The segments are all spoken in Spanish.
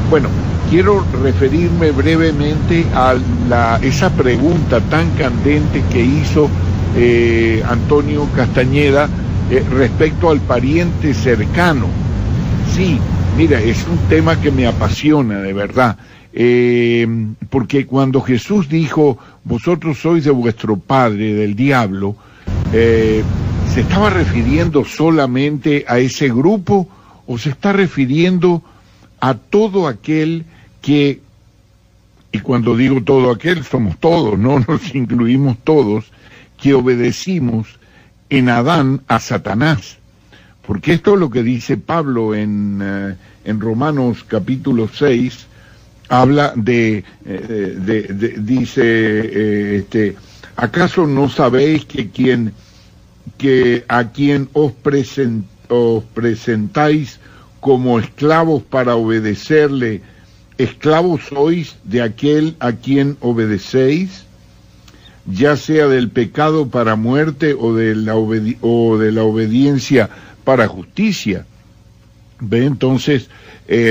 Bueno, quiero referirme brevemente a esa pregunta tan candente que hizo Antonio Castañeda respecto al pariente cercano. Sí, mira, es un tema que me apasiona de verdad, porque cuando Jesús dijo, vosotros sois de vuestro padre, del diablo, ¿se estaba refiriendo solamente a ese grupo o se está refiriendo a todo aquel que, y cuando digo todo aquel, somos todos, no nos incluimos todos, que obedecimos en Adán a Satanás? Porque esto es lo que dice Pablo en Romanos capítulo 6, habla dice, ¿acaso no sabéis que a quien os presentáis como esclavos para obedecerle, esclavos sois de aquel a quien obedecéis, ya sea del pecado para muerte o de la obediencia para justicia? ¿Ve? Entonces,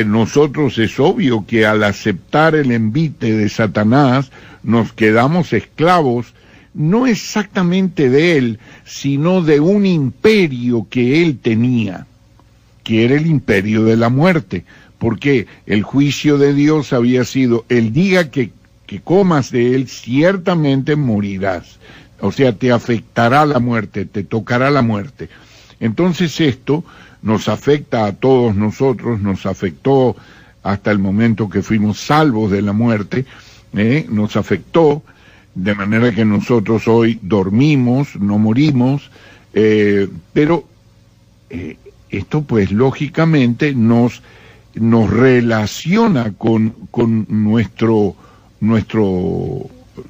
nosotros es obvio que al aceptar el envite de Satanás, nos quedamos esclavos, no exactamente de él, sino de un imperio que él tenía, que era el imperio de la muerte, porque el juicio de Dios había sido, el día que comas de él, ciertamente morirás. O sea, te afectará la muerte, te tocará la muerte. Entonces esto nos afecta a todos nosotros, nos afectó hasta el momento que fuimos salvos de la muerte, nos afectó, de manera que nosotros hoy dormimos, no morimos, pero esto pues lógicamente nos relaciona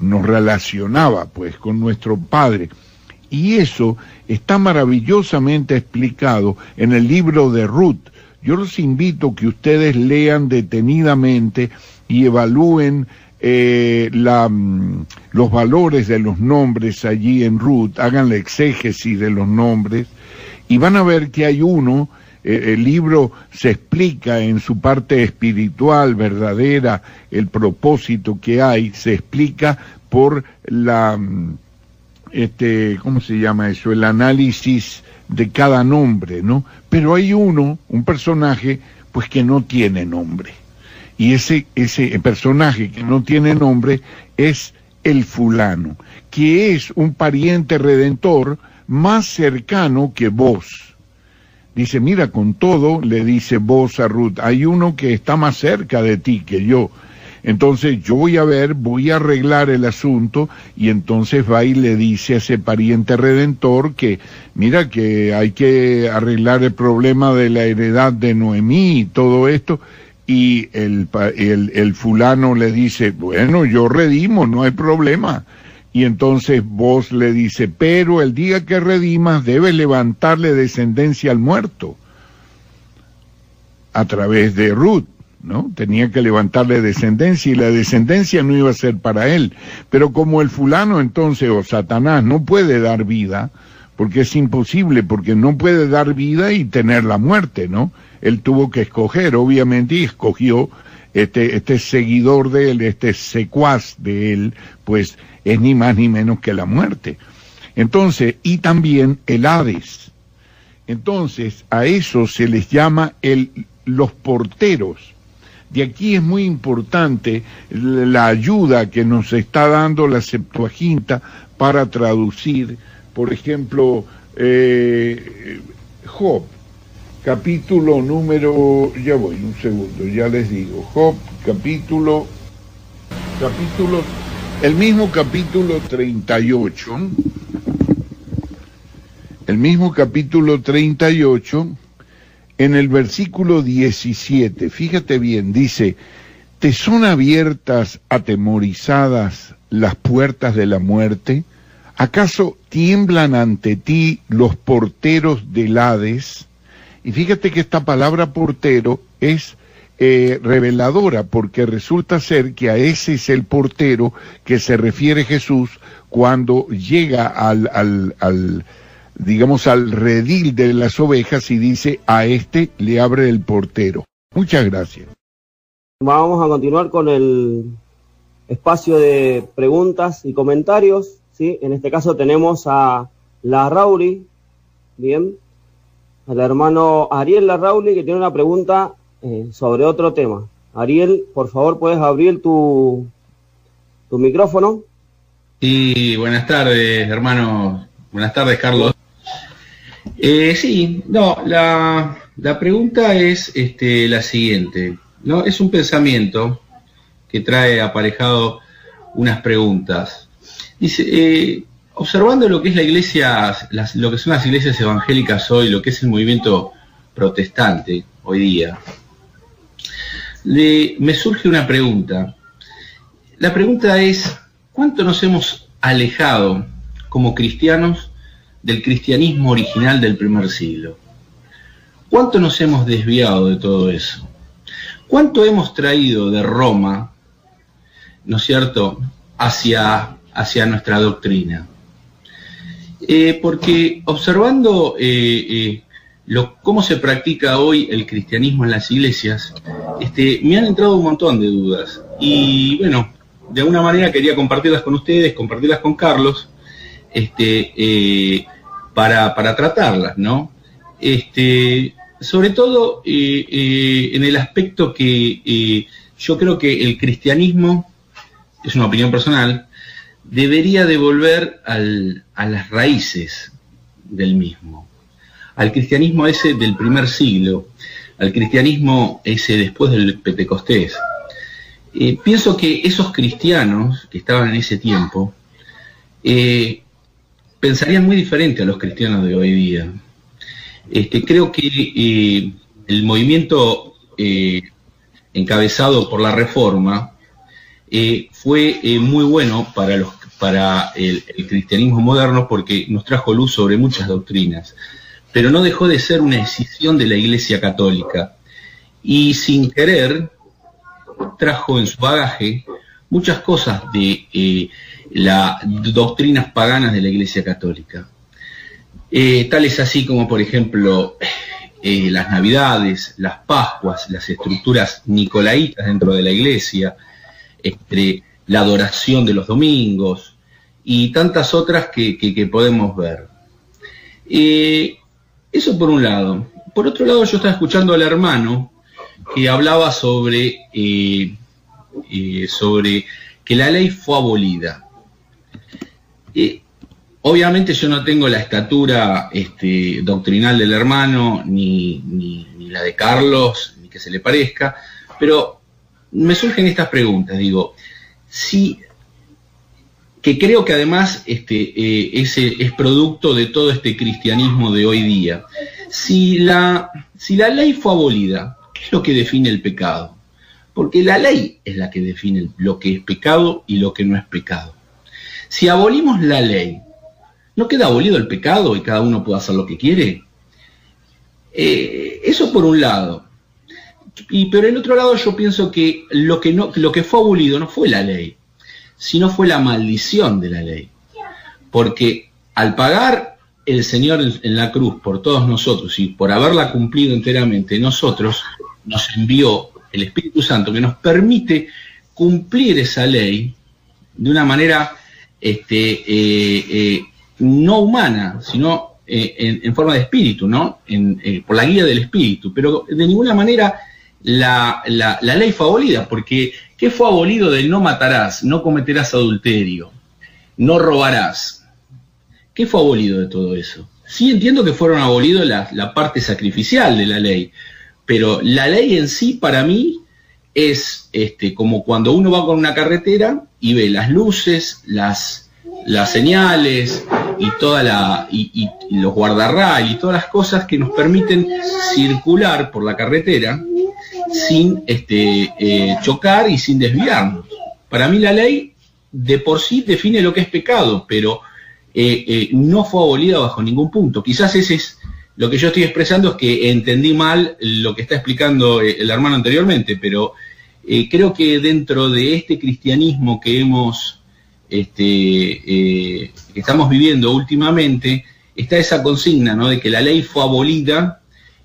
nos relacionaba pues con nuestro Padre. Y eso está maravillosamente explicado en el libro de Ruth. Yo los invito a que ustedes lean detenidamente y evalúen los valores de los nombres allí en Ruth, hagan la exégesis de los nombres, y van a ver que hay uno, el libro se explica en su parte espiritual, verdadera, el propósito que hay, se explica por ¿cómo se llama eso? El análisis de cada nombre, ¿no? Pero hay un personaje, pues que no tiene nombre. Y ese personaje que no tiene nombre es el fulano, que es un pariente redentor más cercano que vos. Dice, mira, con todo, le dice vos a Ruth, hay uno que está más cerca de ti que yo. Entonces yo voy a arreglar el asunto, y entonces va y le dice a ese pariente redentor que, mira, que hay que arreglar el problema de la heredad de Noemí y todo esto, y el fulano le dice, bueno, yo redimo, no hay problema. Y entonces vos le dice, pero el día que redimas debes levantarle descendencia al muerto, a través de Ruth, ¿no? Tenía que levantarle descendencia, y la descendencia no iba a ser para él. Pero como el fulano entonces, o Satanás, no puede dar vida, porque es imposible, porque no puede dar vida y tener la muerte, ¿no? Él tuvo que escoger, obviamente, y escogió este seguidor de él, este secuaz de él, pues es ni más ni menos que la muerte. Entonces, y también el Hades. Entonces, a eso se les llama los porteros. De aquí es muy importante la ayuda que nos está dando la Septuaginta para traducir, por ejemplo, Job, capítulo número, ya voy, un segundo, ya les digo, Job, capítulo, el mismo capítulo 38, en el versículo 17, fíjate bien, dice, ¿te son abiertas atemorizadas las puertas de la muerte? ¿Acaso tiemblan ante ti los porteros del Hades? Y fíjate que esta palabra portero es reveladora, porque resulta ser que a ese es el portero que se refiere Jesús cuando llega digamos, al redil de las ovejas y dice, a este le abre el portero. Muchas gracias. Vamos a continuar con el espacio de preguntas y comentarios, ¿sí? En este caso tenemos a Larrauri, bien, al hermano Ariel Larrauri, que tiene una pregunta sobre otro tema. Ariel, por favor, ¿puedes abrir tu micrófono? Sí, buenas tardes, hermano. Buenas tardes, Carlos. La pregunta es la siguiente, ¿no? Es un pensamiento que trae aparejado unas preguntas. Dice, observando lo que es la iglesia, lo que son las iglesias evangélicas hoy, lo que es el movimiento protestante hoy día, me surge una pregunta. La pregunta es, ¿cuánto nos hemos alejado como cristianos del cristianismo original del primer siglo? ¿Cuánto nos hemos desviado de todo eso? ¿Cuánto hemos traído de Roma, ¿no es cierto?, hacia nuestra doctrina? Porque observando cómo se practica hoy el cristianismo en las iglesias, me han entrado un montón de dudas. Y bueno, de alguna manera quería compartirlas con ustedes, compartirlas con Carlos, para tratarlas, ¿no? Sobre todo en el aspecto que yo creo que el cristianismo, es una opinión personal, debería devolver a las raíces del mismo, al cristianismo ese del primer siglo, al cristianismo ese después del Pentecostés. Pienso que esos cristianos que estaban en ese tiempo pensarían muy diferente a los cristianos de hoy día. Creo que el movimiento encabezado por la Reforma fue muy bueno para el cristianismo moderno, porque nos trajo luz sobre muchas doctrinas, pero no dejó de ser una decisión de la Iglesia Católica, y sin querer trajo en su bagaje muchas cosas de las doctrinas paganas de la Iglesia Católica. Tales así como, por ejemplo, las Navidades, las Pascuas, las estructuras nicolaitas dentro de la Iglesia, la adoración de los domingos y tantas otras que podemos ver. Eso por un lado. Por otro lado, yo estaba escuchando al hermano que hablaba sobre que la ley fue abolida. Obviamente yo no tengo la estatura doctrinal del hermano, ni la de Carlos, ni que se le parezca, pero me surgen estas preguntas. Digo, que creo que además es producto de todo este cristianismo de hoy día. Si la ley fue abolida, ¿qué es lo que define el pecado? Porque la ley es la que define lo que es pecado y lo que no es pecado. Si abolimos la ley, ¿no queda abolido el pecado y cada uno puede hacer lo que quiere? Eso por un lado. Pero el otro lado yo pienso que lo que fue abolido no fue la ley, sino fue la maldición de la ley. Porque al pagar el Señor en la cruz por todos nosotros y por haberla cumplido enteramente, nosotros nos envió el Espíritu Santo, que nos permite cumplir esa ley de una manera no humana, sino en forma de espíritu, ¿no? Por la guía del Espíritu. Pero de ninguna manera la ley fue abolida, porque ¿qué fue abolido del no matarás, no cometerás adulterio, no robarás? ¿Qué fue abolido de todo eso? Sí, entiendo que fueron abolidos la parte sacrificial de la ley, pero la ley en sí, para mí, es como cuando uno va con una carretera y ve las luces, las señales y y los guardarray y todas las cosas que nos permiten circular por la carretera sin chocar y sin desviarnos. Para mí la ley de por sí define lo que es pecado, pero no fue abolida bajo ningún punto. Quizás ese es lo que yo estoy expresando, es que entendí mal lo que está explicando el hermano anteriormente, pero creo que dentro de este cristianismo que que estamos viviendo últimamente, está esa consigna, ¿no?, de que la ley fue abolida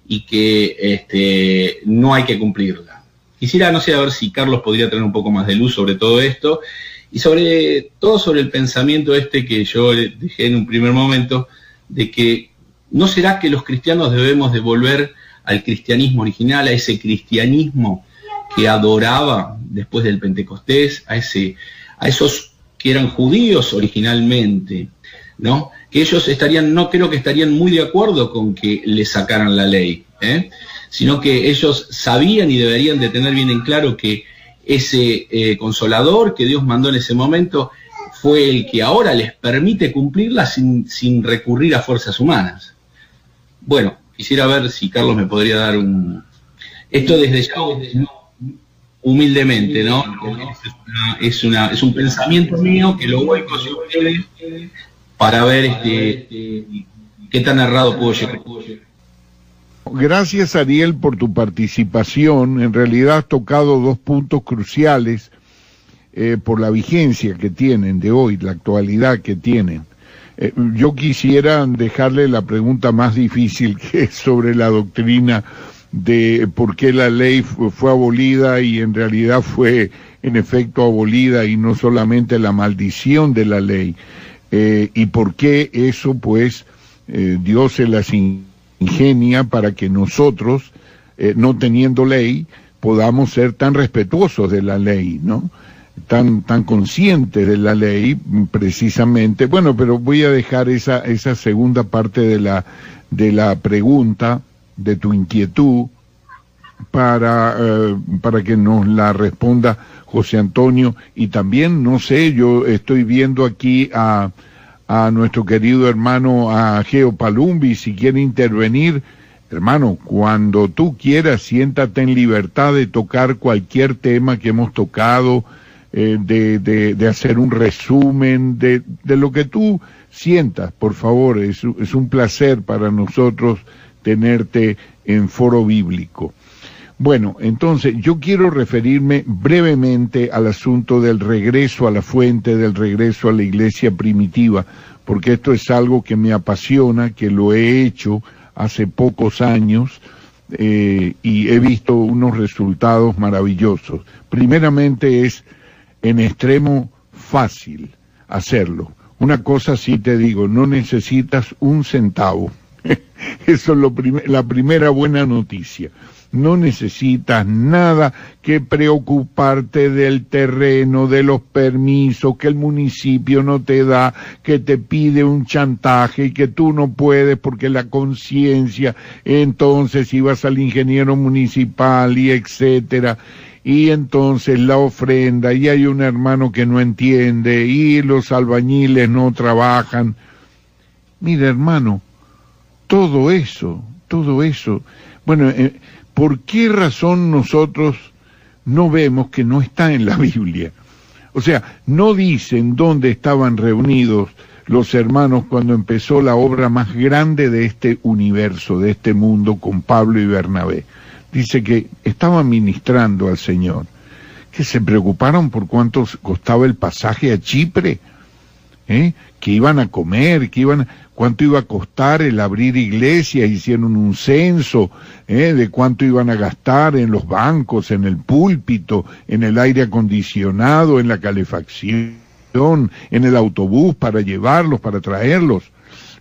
y que no hay que cumplirla. Quisiera, no sé, a ver si Carlos podría tener un poco más de luz sobre todo esto, y sobre todo sobre el pensamiento que yo dejé en un primer momento, de que ¿no será que los cristianos debemos de volver al cristianismo original, a ese cristianismo que adoraba después del Pentecostés, a esos que eran judíos originalmente, ¿no? Que ellos no creo que estarían muy de acuerdo con que le sacaran la ley, sino que ellos sabían y deberían de tener bien en claro que ese consolador que Dios mandó en ese momento fue el que ahora les permite cumplirla sin recurrir a fuerzas humanas. Bueno, quisiera ver si Carlos me podría dar esto desde ya, humildemente, ¿no? Es un pensamiento mío que lo voy con ustedes para ver qué tan errado puedo llegar. Gracias, Ariel, por tu participación. En realidad has tocado dos puntos cruciales por la vigencia que tienen de hoy, la actualidad que tienen. Yo quisiera dejarle la pregunta más difícil, que es sobre la doctrina de por qué la ley fue abolida, y en realidad fue en efecto abolida, y no solamente la maldición de la ley, y por qué eso pues Dios se las ingenia para que nosotros, no teniendo ley, podamos ser tan respetuosos de la ley, ¿no? Tan conscientes de la ley, precisamente. Bueno, pero voy a dejar esa segunda parte de la pregunta, de tu inquietud, para que nos la responda José Antonio. Y también, no sé, yo estoy viendo aquí a nuestro querido hermano Ageo Palumbi, si quiere intervenir. Hermano, cuando tú quieras, siéntate en libertad de tocar cualquier tema que hemos tocado, de hacer un resumen de lo que tú sientas, por favor. Es un placer para nosotros tenerte en Foro Bíblico. Bueno, entonces yo quiero referirme brevemente al asunto del regreso a la fuente, del regreso a la iglesia primitiva, porque esto es algo que me apasiona, que lo he hecho hace pocos años, y he visto unos resultados maravillosos. Primeramente es en extremo fácil hacerlo. Una cosa sí te digo, no necesitas un centavo. Eso es la primera buena noticia. No necesitas nada que preocuparte del terreno, de los permisos que el municipio no te da, que te pide un chantaje y que tú no puedes porque la conciencia. Entonces ibas al ingeniero municipal y etcétera. Y entonces la ofrenda, y hay un hermano que no entiende, y los albañiles no trabajan. Mira, hermano, todo eso, bueno, ¿por qué razón nosotros no vemos que no está en la Biblia? O sea, no dicen dónde estaban reunidos los hermanos cuando empezó la obra más grande de este universo, de este mundo, con Pablo y Bernabé. Dice que estaban ministrando al Señor, que se preocuparon por cuánto costaba el pasaje a Chipre, que iban a comer, cuánto iba a costar el abrir iglesia. Hicieron un censo de cuánto iban a gastar en los bancos, en el púlpito, en el aire acondicionado, en la calefacción, en el autobús para llevarlos, para traerlos.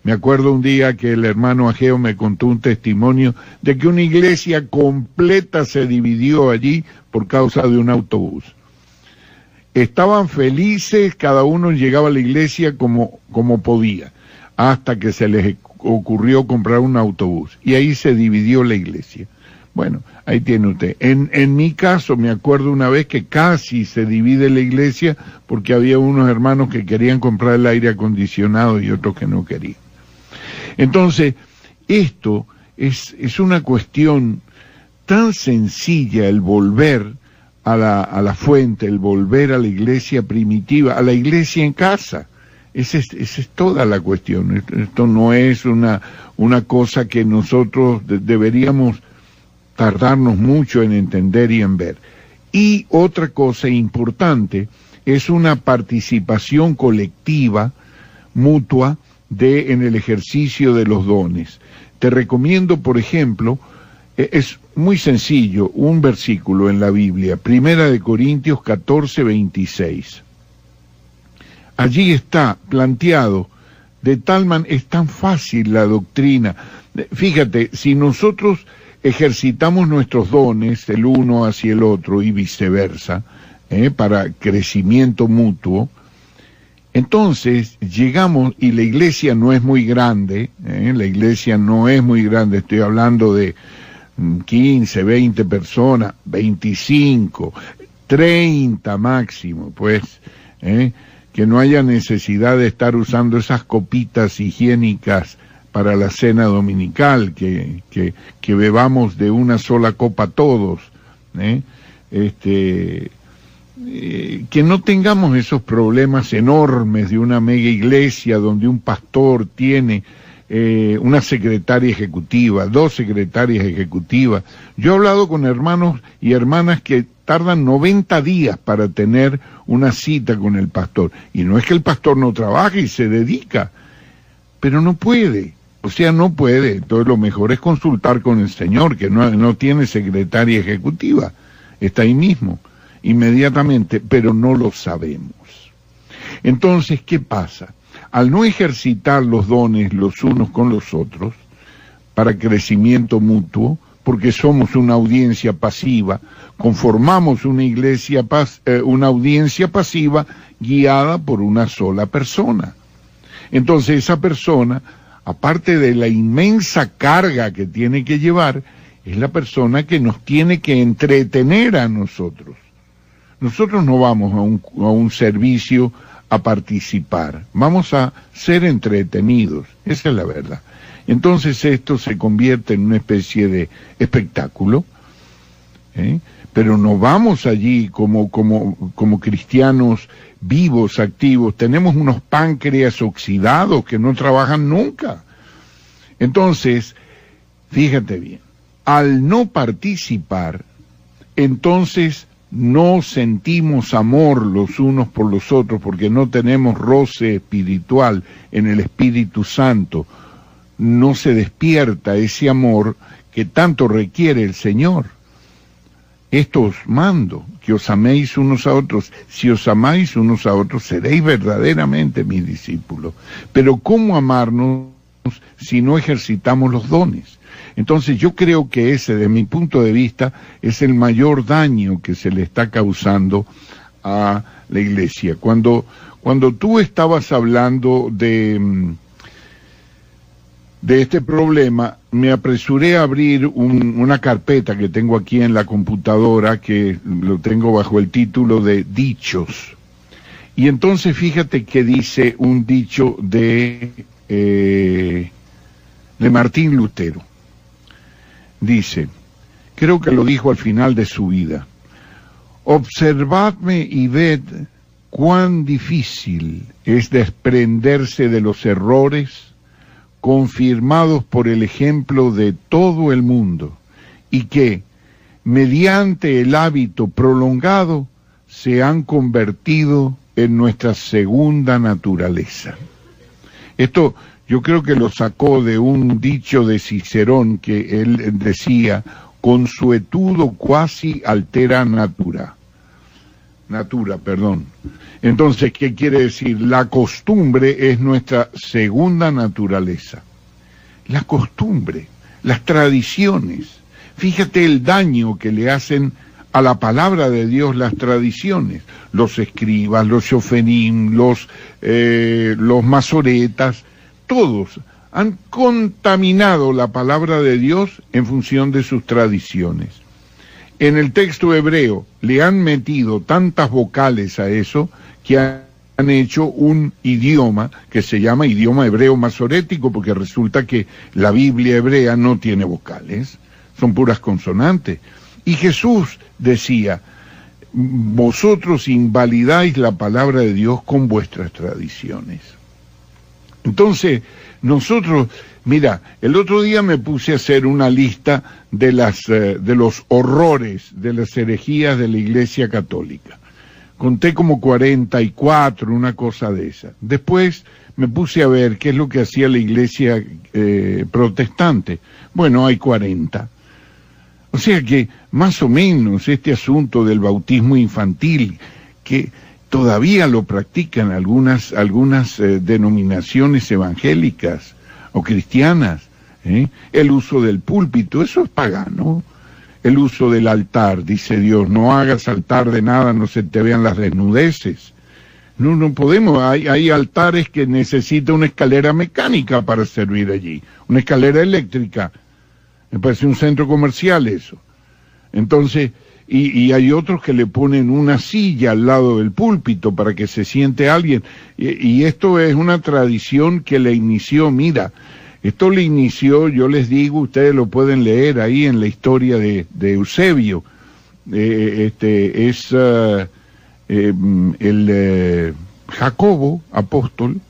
Me acuerdo un día que el hermano Ageo me contó un testimonio de que una iglesia completa se dividió allí por causa de un autobús. Estaban felices, cada uno llegaba a la iglesia como podía, hasta que se les ocurrió comprar un autobús, y ahí se dividió la iglesia. Bueno, ahí tiene usted. En mi caso, me acuerdo una vez que casi se divide la iglesia porque había unos hermanos que querían comprar el aire acondicionado y otros que no querían. Entonces, esto es una cuestión tan sencilla, el volver a la fuente, el volver a la iglesia primitiva, a la iglesia en casa. Esa es toda la cuestión. Esto no es una cosa que nosotros deberíamos tardarnos mucho en entender y en ver. Y otra cosa importante es una participación colectiva, mutua, en el ejercicio de los dones. Te recomiendo, por ejemplo, es muy sencillo, un versículo en la Biblia, 1 Corintios 14, 26. Allí está planteado, de tal manera, es tan fácil la doctrina. Fíjate, si nosotros ejercitamos nuestros dones, el uno hacia el otro y viceversa, para crecimiento mutuo, entonces llegamos, y la iglesia no es muy grande, la iglesia no es muy grande, estoy hablando de 15, 20 personas, 25, 30 máximo, pues, que no haya necesidad de estar usando esas copitas higiénicas para la cena dominical, que bebamos de una sola copa todos, que no tengamos esos problemas enormes de una mega iglesia donde un pastor tiene una secretaria ejecutiva, 2 secretarias ejecutivas. Yo he hablado con hermanos y hermanas que tardan 90 días para tener una cita con el pastor, y no es que el pastor no trabaje y se dedica, pero no puede, no puede. Entonces lo mejor es consultar con el Señor, que no tiene secretaria ejecutiva, está ahí mismo, inmediatamente, pero no lo sabemos. Entonces, ¿qué pasa? Al no ejercitar los dones los unos con los otros, para crecimiento mutuo, porque somos una audiencia pasiva, conformamos una iglesia, una audiencia pasiva guiada por una sola persona. Entonces esa persona, aparte de la inmensa carga que tiene que llevar, es la persona que nos tiene que entretener a nosotros. Nosotros no vamos a un servicio a participar, vamos a ser entretenidos, esa es la verdad. Entonces esto se convierte en una especie de espectáculo, pero no vamos allí como cristianos vivos, activos. Tenemos unos páncreas oxidados que no trabajan nunca. Entonces, fíjate bien, al no participar, entonces no sentimos amor los unos por los otros, porque no tenemos roce espiritual en el Espíritu Santo. No se despierta ese amor que tanto requiere el Señor. Esto os mando, que os améis unos a otros. Si os amáis unos a otros, seréis verdaderamente mis discípulos. Pero ¿cómo amarnos si no ejercitamos los dones? Entonces yo creo que ese, desde mi punto de vista, es el mayor daño que se le está causando a la iglesia. Cuando tú estabas hablando de este problema, me apresuré a abrir una carpeta que tengo aquí en la computadora, que lo tengo bajo el título de Dichos. Y entonces fíjate que dice un dicho de Martín Lutero. Dice, creo que lo dijo al final de su vida: observadme y ved cuán difícil es desprenderse de los errores confirmados por el ejemplo de todo el mundo, y que, mediante el hábito prolongado, se han convertido en nuestra segunda naturaleza. Esto yo creo que lo sacó de un dicho de Cicerón, que él decía: consuetudo quasi altera natura. Entonces, ¿qué quiere decir? La costumbre es nuestra segunda naturaleza. La costumbre, las tradiciones. Fíjate el daño que le hacen a la palabra de Dios las tradiciones. Los escribas, los shoferim, los masoretas, todos han contaminado la palabra de Dios en función de sus tradiciones. En el texto hebreo le han metido tantas vocales a eso que han hecho un idioma que se llama idioma hebreo masorético, porque resulta que la Biblia hebrea no tiene vocales, son puras consonantes. Y Jesús decía: vosotros invalidáis la palabra de Dios con vuestras tradiciones. Entonces, nosotros, mira, el otro día me puse a hacer una lista de los horrores de las herejías de la Iglesia Católica. Conté como 44, una cosa de esa. Después me puse a ver qué es lo que hacía la Iglesia protestante. Bueno, hay 40. O sea que más o menos este asunto del bautismo infantil, que todavía lo practican algunas denominaciones evangélicas o cristianas, el uso del púlpito, eso es pagano. El uso del altar, dice Dios, no hagas altar de nada, no se te vean las desnudeces. No podemos, hay altares que necesitan una escalera mecánica para servir allí, una escalera eléctrica. Me parece un centro comercial eso. Entonces, y hay otros que le ponen una silla al lado del púlpito para que se siente alguien. Y esto es una tradición que le inició, esto le inició, yo les digo, ustedes lo pueden leer ahí en la historia de Eusebio. Jacobo, apóstol,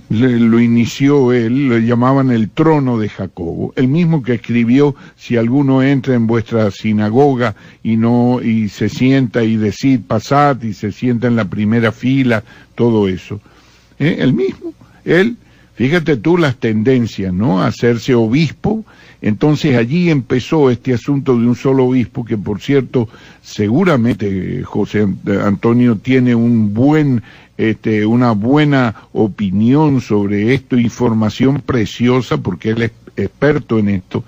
lo inició él, lo llamaban el trono de Jacobo, el mismo que escribió: si alguno entra en vuestra sinagoga y se sienta y decid pasad, y se sienta en la primera fila, todo eso. El mismo, él. Fíjate tú las tendencias, ¿no? A hacerse obispo. Entonces allí empezó este asunto de un solo obispo, que por cierto, seguramente José Antonio tiene una buena opinión sobre esto, información preciosa, porque él es experto en esto,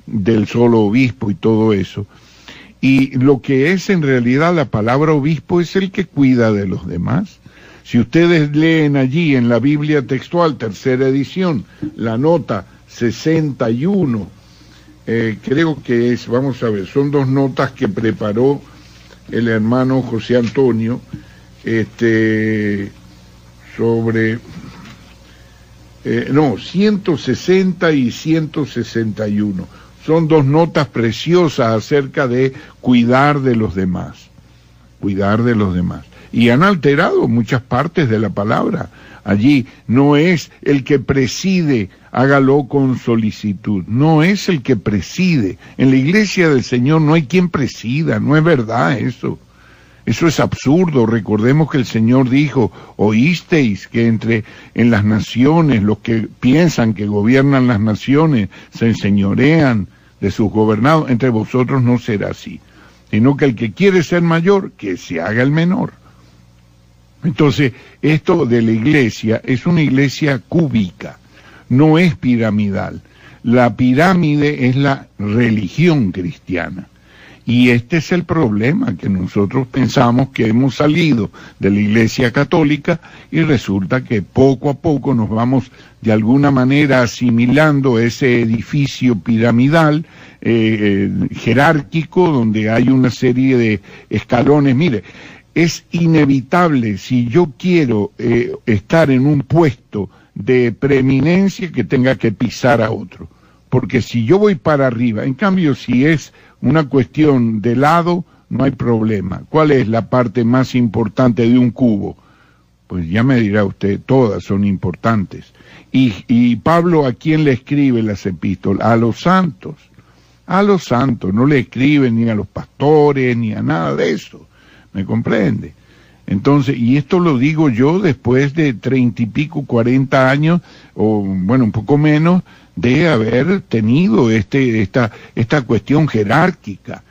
del solo obispo y todo eso. Y lo que es en realidad la palabra obispo es el que cuida de los demás. Si ustedes leen allí en la Biblia textual, tercera edición, la nota 61, creo que es, vamos a ver, son dos notas que preparó el hermano José Antonio, sobre, 160 y 161. Son dos notas preciosas acerca de cuidar de los demás. Y han alterado muchas partes de la palabra. Allí no es el que preside, hágalo con solicitud. No es el que preside. En la iglesia del Señor no hay quien presida, no es verdad eso. Eso es absurdo. Recordemos que el Señor dijo: oísteis que en las naciones, los que piensan que gobiernan las naciones se enseñorean de sus gobernados. Entre vosotros no será así, sino que el que quiere ser mayor, que se haga el menor. Entonces, esto de la iglesia es una iglesia cúbica, no es piramidal. La pirámide es la religión cristiana. Y este es el problema, que nosotros pensamos que hemos salido de la iglesia católica y resulta que poco a poco nos vamos de alguna manera asimilando ese edificio piramidal, jerárquico, donde hay una serie de escalones. Mire, es inevitable, si yo quiero estar en un puesto de preeminencia, que tenga que pisar a otro, porque si yo voy para arriba, en cambio si es una cuestión de lado, no hay problema. ¿Cuál es la parte más importante de un cubo? Pues ya me dirá usted, todas son importantes. Y Pablo, ¿a quién le escribe las epístolas? A los santos, no le escribe ni a los pastores, ni a nada de eso. ¿Me comprende? Entonces, y esto lo digo yo después de 30 y pico, 40 años, o bueno, un poco menos, de haber tenido esta cuestión jerárquica,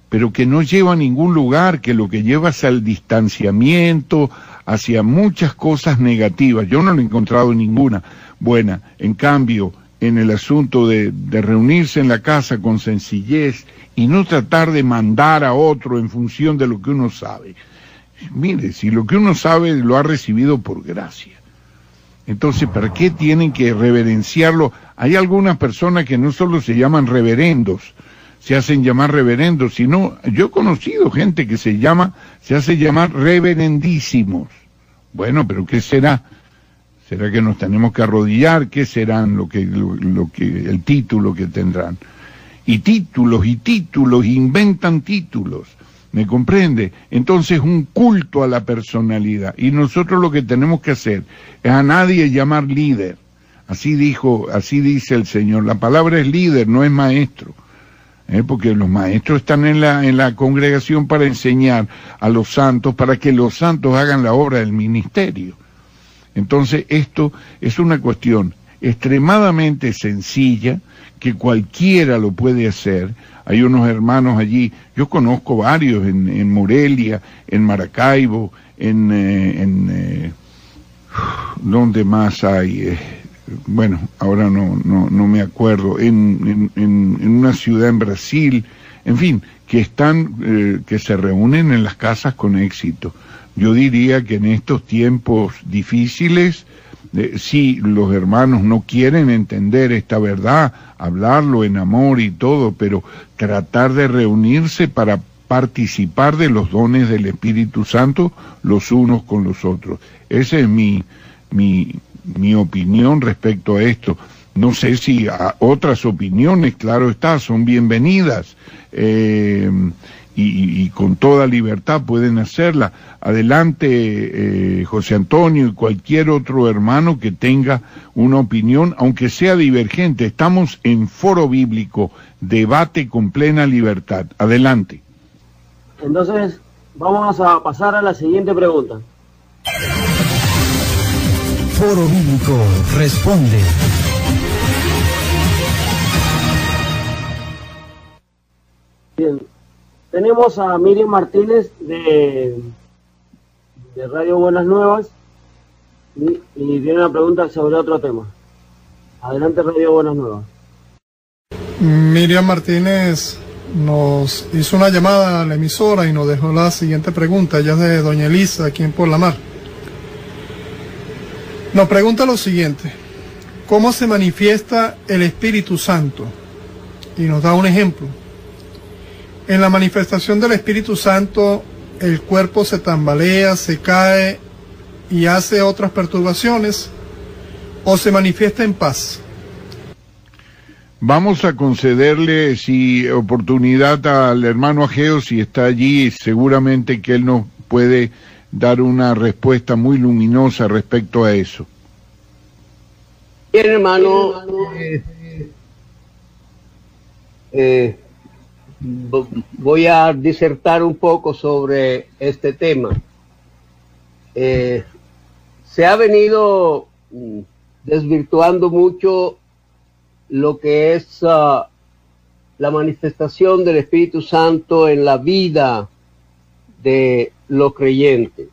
pero que no lleva a ningún lugar, que lo que lleva es al distanciamiento, hacia muchas cosas negativas. Yo no he encontrado ninguna buena. En cambio, en el asunto de reunirse en la casa con sencillez y no tratar de mandar a otro en función de lo que uno sabe. Mire, si lo que uno sabe lo ha recibido por gracia, entonces ¿para qué tienen que reverenciarlo? Hay algunas personas que no solo se llaman reverendos, se hacen llamar reverendos, sino yo he conocido gente que se hace llamar reverendísimos. Bueno, pero ¿qué será? ¿Será que nos tenemos que arrodillar? ¿Qué serán el título que tendrán? Y títulos, inventan títulos, ¿me comprende? Entonces un culto a la personalidad, y nosotros lo que tenemos que hacer es a nadie llamar líder. Así dice el Señor. La palabra es líder, no es maestro, porque los maestros están en la congregación para enseñar a los santos, para que los santos hagan la obra del ministerio. Entonces esto es una cuestión. extremadamente sencilla, que cualquiera lo puede hacer. Hay unos hermanos allí, yo conozco varios en Morelia, en Maracaibo, ¿dónde más hay? Bueno, ahora no me acuerdo, en una ciudad en Brasil, en fin, que se reúnen en las casas con éxito. Yo diría que en estos tiempos difíciles, si los hermanos no quieren entender esta verdad, hablarlo en amor y todo, pero tratar de reunirse para participar de los dones del Espíritu Santo los unos con los otros. Esa es mi opinión respecto a esto. No sé si otras opiniones, claro está, son bienvenidas, y con toda libertad pueden hacerla. Adelante, José Antonio y cualquier otro hermano que tenga una opinión, aunque sea divergente. Estamos en foro bíblico, debate con plena libertad. Adelante. Entonces, vamos a pasar a la siguiente pregunta. Foro Bíblico responde. Bien, tenemos a Miriam Martínez de Radio Buenas Nuevas y tiene una pregunta sobre otro tema. Adelante, Radio Buenas Nuevas. Miriam Martínez nos hizo una llamada a la emisora y nos dejó la siguiente pregunta. Ella es de Doña Elisa, aquí en Por la Mar. Nos pregunta lo siguiente: ¿cómo se manifiesta el Espíritu Santo? Y nos da un ejemplo. En la manifestación del Espíritu Santo, el cuerpo se tambalea, se cae y hace otras perturbaciones, o se manifiesta en paz. Vamos a concederle oportunidad al hermano Ageo, si está allí, seguramente que él nos puede dar una respuesta muy luminosa respecto a eso. Bien, hermano, voy a disertar un poco sobre este tema. Se ha venido desvirtuando mucho lo que es la manifestación del Espíritu Santo en la vida de los creyentes.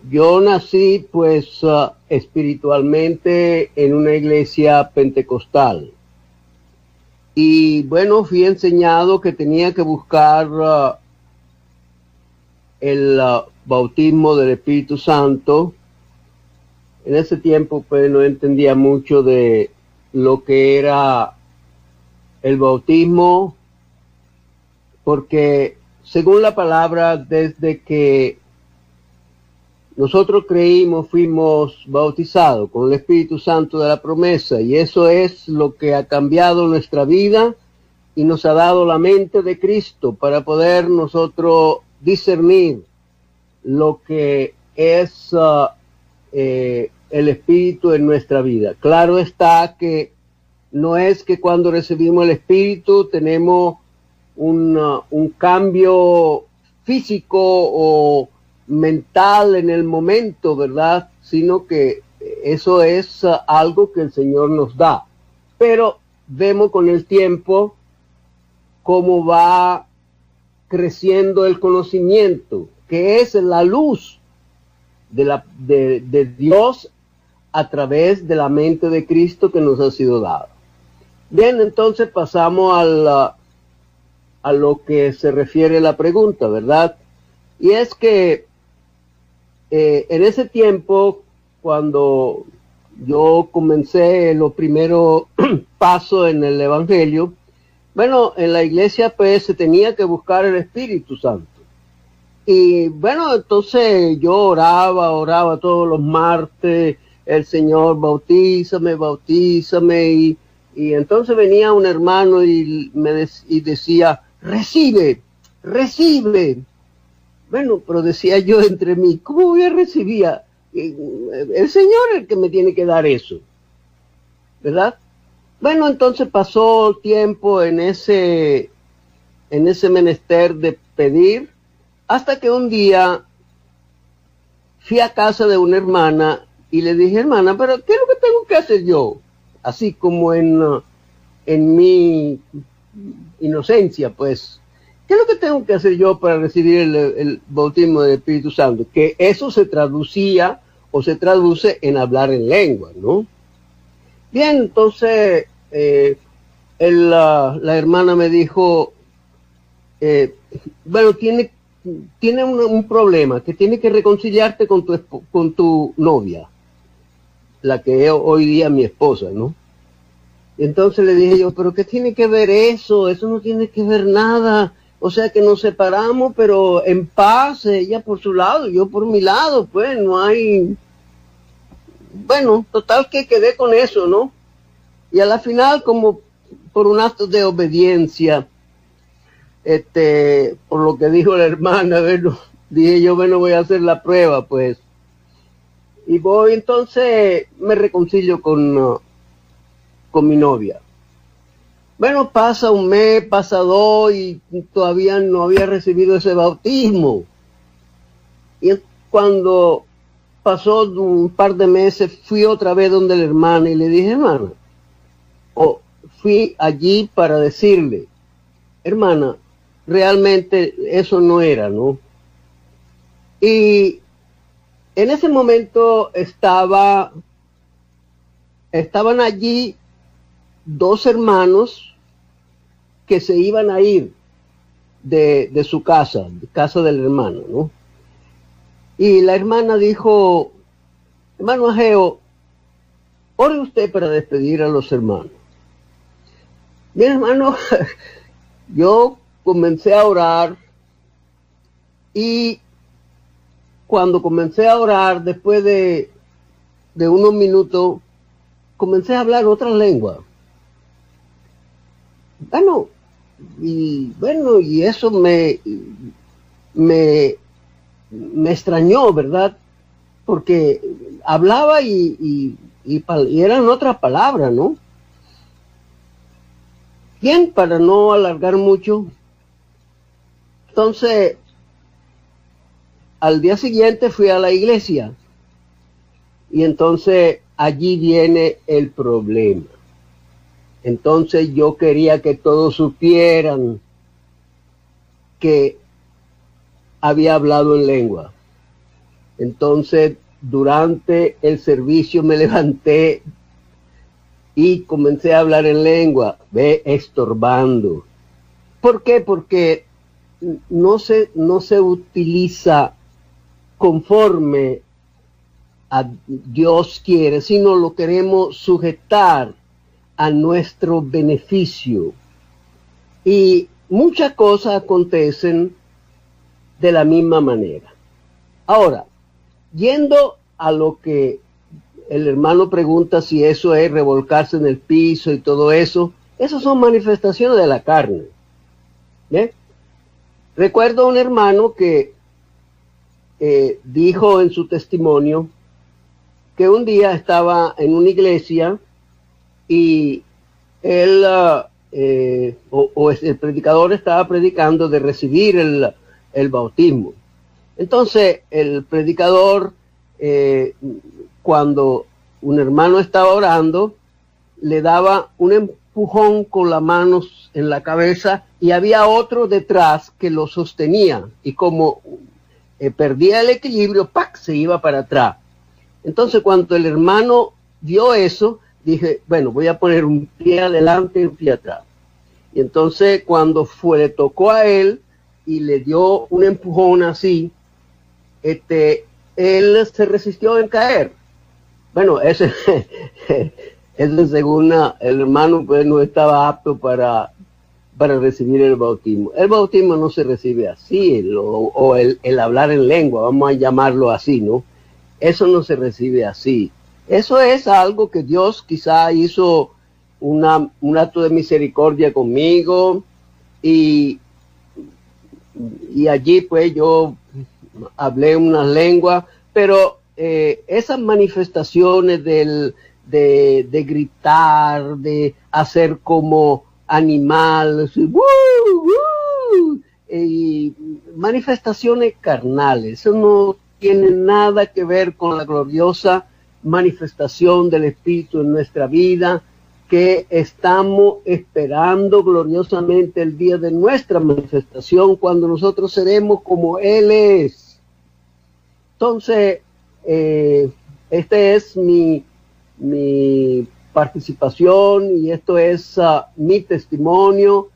Yo nací pues espiritualmente en una iglesia pentecostal. Y bueno, fui enseñado que tenía que buscar el bautismo del Espíritu Santo. En ese tiempo pues no entendía mucho de lo que era el bautismo, porque según la palabra, desde que nosotros creímos, fuimos bautizados con el Espíritu Santo de la promesa, y eso es lo que ha cambiado nuestra vida y nos ha dado la mente de Cristo para poder nosotros discernir lo que es el Espíritu en nuestra vida. Claro está que no es que cuando recibimos el Espíritu tenemos un cambio físico o mental en el momento, ¿verdad? Sino que eso es algo que el Señor nos da. Pero vemos con el tiempo cómo va creciendo el conocimiento, que es la luz de Dios a través de la mente de Cristo que nos ha sido dada. Bien, entonces pasamos a lo que se refiere a la pregunta, ¿verdad? Y es que en ese tiempo, cuando yo comencé los primeros pasos en el Evangelio, bueno, en la iglesia pues se tenía que buscar el Espíritu Santo. Y bueno, entonces yo oraba todos los martes, el Señor, bautízame, y entonces venía un hermano y decía, recibe. Bueno, pero decía yo entre mí, ¿cómo voy a recibir? El Señor es el que me tiene que dar eso, ¿verdad? Bueno, entonces pasó el tiempo en ese menester de pedir, hasta que un día fui a casa de una hermana Y le dije, hermana, pero ¿qué es lo que tengo que hacer yo? Así como en mi inocencia, pues, ¿qué es lo que tengo que hacer yo para recibir el bautismo del Espíritu Santo? Que eso se traducía o se traduce en hablar en lengua, ¿no? Bien, entonces la hermana me dijo, bueno, tiene un problema, que tiene que reconciliarte con tu novia, la que es hoy día mi esposa, ¿no? Y entonces le dije yo, pero ¿qué tiene que ver eso? Eso no tiene que ver nada. O sea que nos separamos, pero en paz, ella por su lado, yo por mi lado, pues no hay... Bueno, total que quedé con eso, ¿no? Y a la final, como por un acto de obediencia, por lo que dijo la hermana, bueno, dije yo, bueno, voy a hacer la prueba, pues. Y voy, entonces, me reconcilio con mi novia. Bueno, pasa un mes, pasa dos, y todavía no había recibido ese bautismo. Y cuando pasó un par de meses, fui otra vez donde la hermana y le dije, hermana, fui allí para decirle, hermana, realmente eso no era, ¿no? Y en ese momento estaban allí dos hermanos que se iban a ir de su casa, de casa del hermano, ¿no? Y la hermana dijo, hermano Ageo, ore usted para despedir a los hermanos. Mi hermano, yo comencé a orar y cuando comencé a orar, después de unos minutos, comencé a hablar otra lengua. Y eso me extrañó, ¿verdad? Porque hablaba y eran otras palabras, ¿no? Bien, para no alargar mucho, entonces, al día siguiente fui a la iglesia y entonces allí viene el problema. Entonces yo quería que todos supieran que había hablado en lengua. Entonces, durante el servicio me levanté y comencé a hablar en lengua, estorbando. ¿Por qué? Porque no se utiliza conforme a Dios quiere, sino lo queremos sujetar a nuestro beneficio. Y muchas cosas acontecen de la misma manera. Ahora, yendo a lo que el hermano pregunta, si eso es revolcarse en el piso y todo eso, esas son manifestaciones de la carne. ¿Ve? Recuerdo a un hermano que dijo en su testimonio que un día estaba en una iglesia y él, el predicador estaba predicando de recibir el bautismo. Entonces, el predicador, cuando un hermano estaba orando, le daba un empujón con las manos en la cabeza y había otro detrás que lo sostenía. Y como perdía el equilibrio, ¡pac!, se iba para atrás. Entonces, cuando el hermano vio eso, dije, bueno, voy a poner un pie adelante y un pie atrás. Y entonces, cuando le tocó a él y le dio un empujón así, él se resistió en caer. Bueno, ese según el hermano, pues no estaba apto para recibir el bautismo. El bautismo no se recibe así, el hablar en lengua, vamos a llamarlo así, ¿no? Eso no se recibe así. Eso es algo que Dios quizá hizo un acto de misericordia conmigo y allí pues yo hablé unas lenguas, pero esas manifestaciones de gritar, de hacer como animal, y manifestaciones carnales, eso no tiene nada que ver con la gloriosa manifestación del Espíritu en nuestra vida, que estamos esperando gloriosamente el día de nuestra manifestación, cuando nosotros seremos como Él es. Entonces, este es mi participación, y esto es mi testimonio,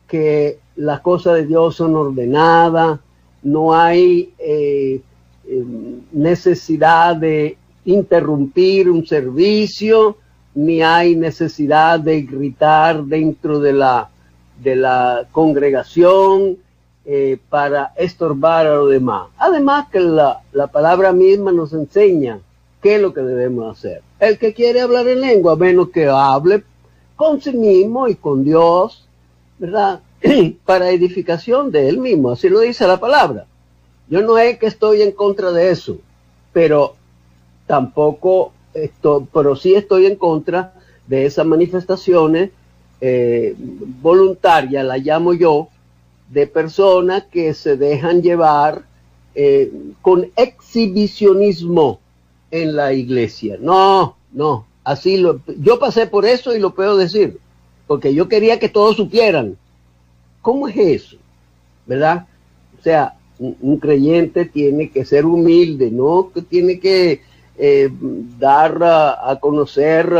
que las cosas de Dios son ordenadas, no hay necesidad de interrumpir un servicio, ni hay necesidad de gritar dentro de la congregación para estorbar a los demás. Además que la palabra misma nos enseña qué es lo que debemos hacer. El que quiere hablar en lengua, menos que hable con sí mismo y con Dios, ¿verdad? Para edificación de él mismo, así lo dice la palabra. Yo no es que estoy en contra de eso, pero pero sí estoy en contra de esas manifestaciones voluntarias, la llamo yo, de personas que se dejan llevar con exhibicionismo en la iglesia. No, yo pasé por eso y lo puedo decir, porque yo quería que todos supieran. ¿Cómo es eso? ¿Verdad? O sea, un creyente tiene que ser humilde, ¿no? Que tiene que dar a conocer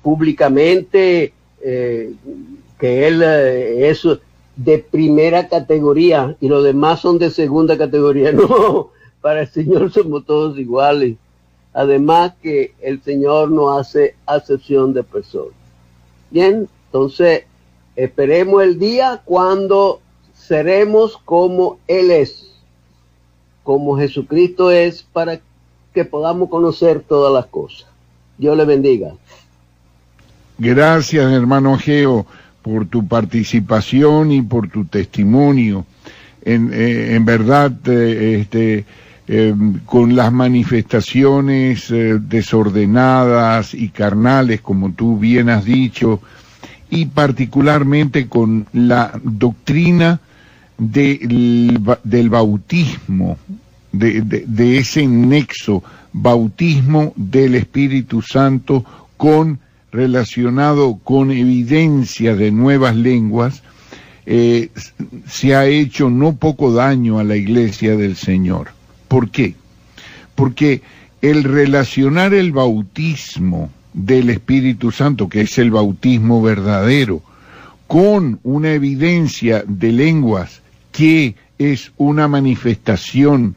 públicamente que él es de primera categoría y los demás son de segunda categoría. No, para el Señor somos todos iguales. Además que el Señor no hace acepción de personas. Bien, entonces esperemos el día cuando seremos como Él es, como Jesucristo es, para que podamos conocer todas las cosas. Dios le bendiga. Gracias, hermano Geo, por tu participación y por tu testimonio. En verdad, con las manifestaciones desordenadas y carnales, como tú bien has dicho, y particularmente con la doctrina del bautismo, de ese nexo, bautismo del Espíritu Santo relacionado con evidencia de nuevas lenguas, se ha hecho no poco daño a la Iglesia del Señor. ¿Por qué? Porque el relacionar el bautismo del Espíritu Santo, que es el bautismo verdadero, con una evidencia de lenguas que es una manifestación,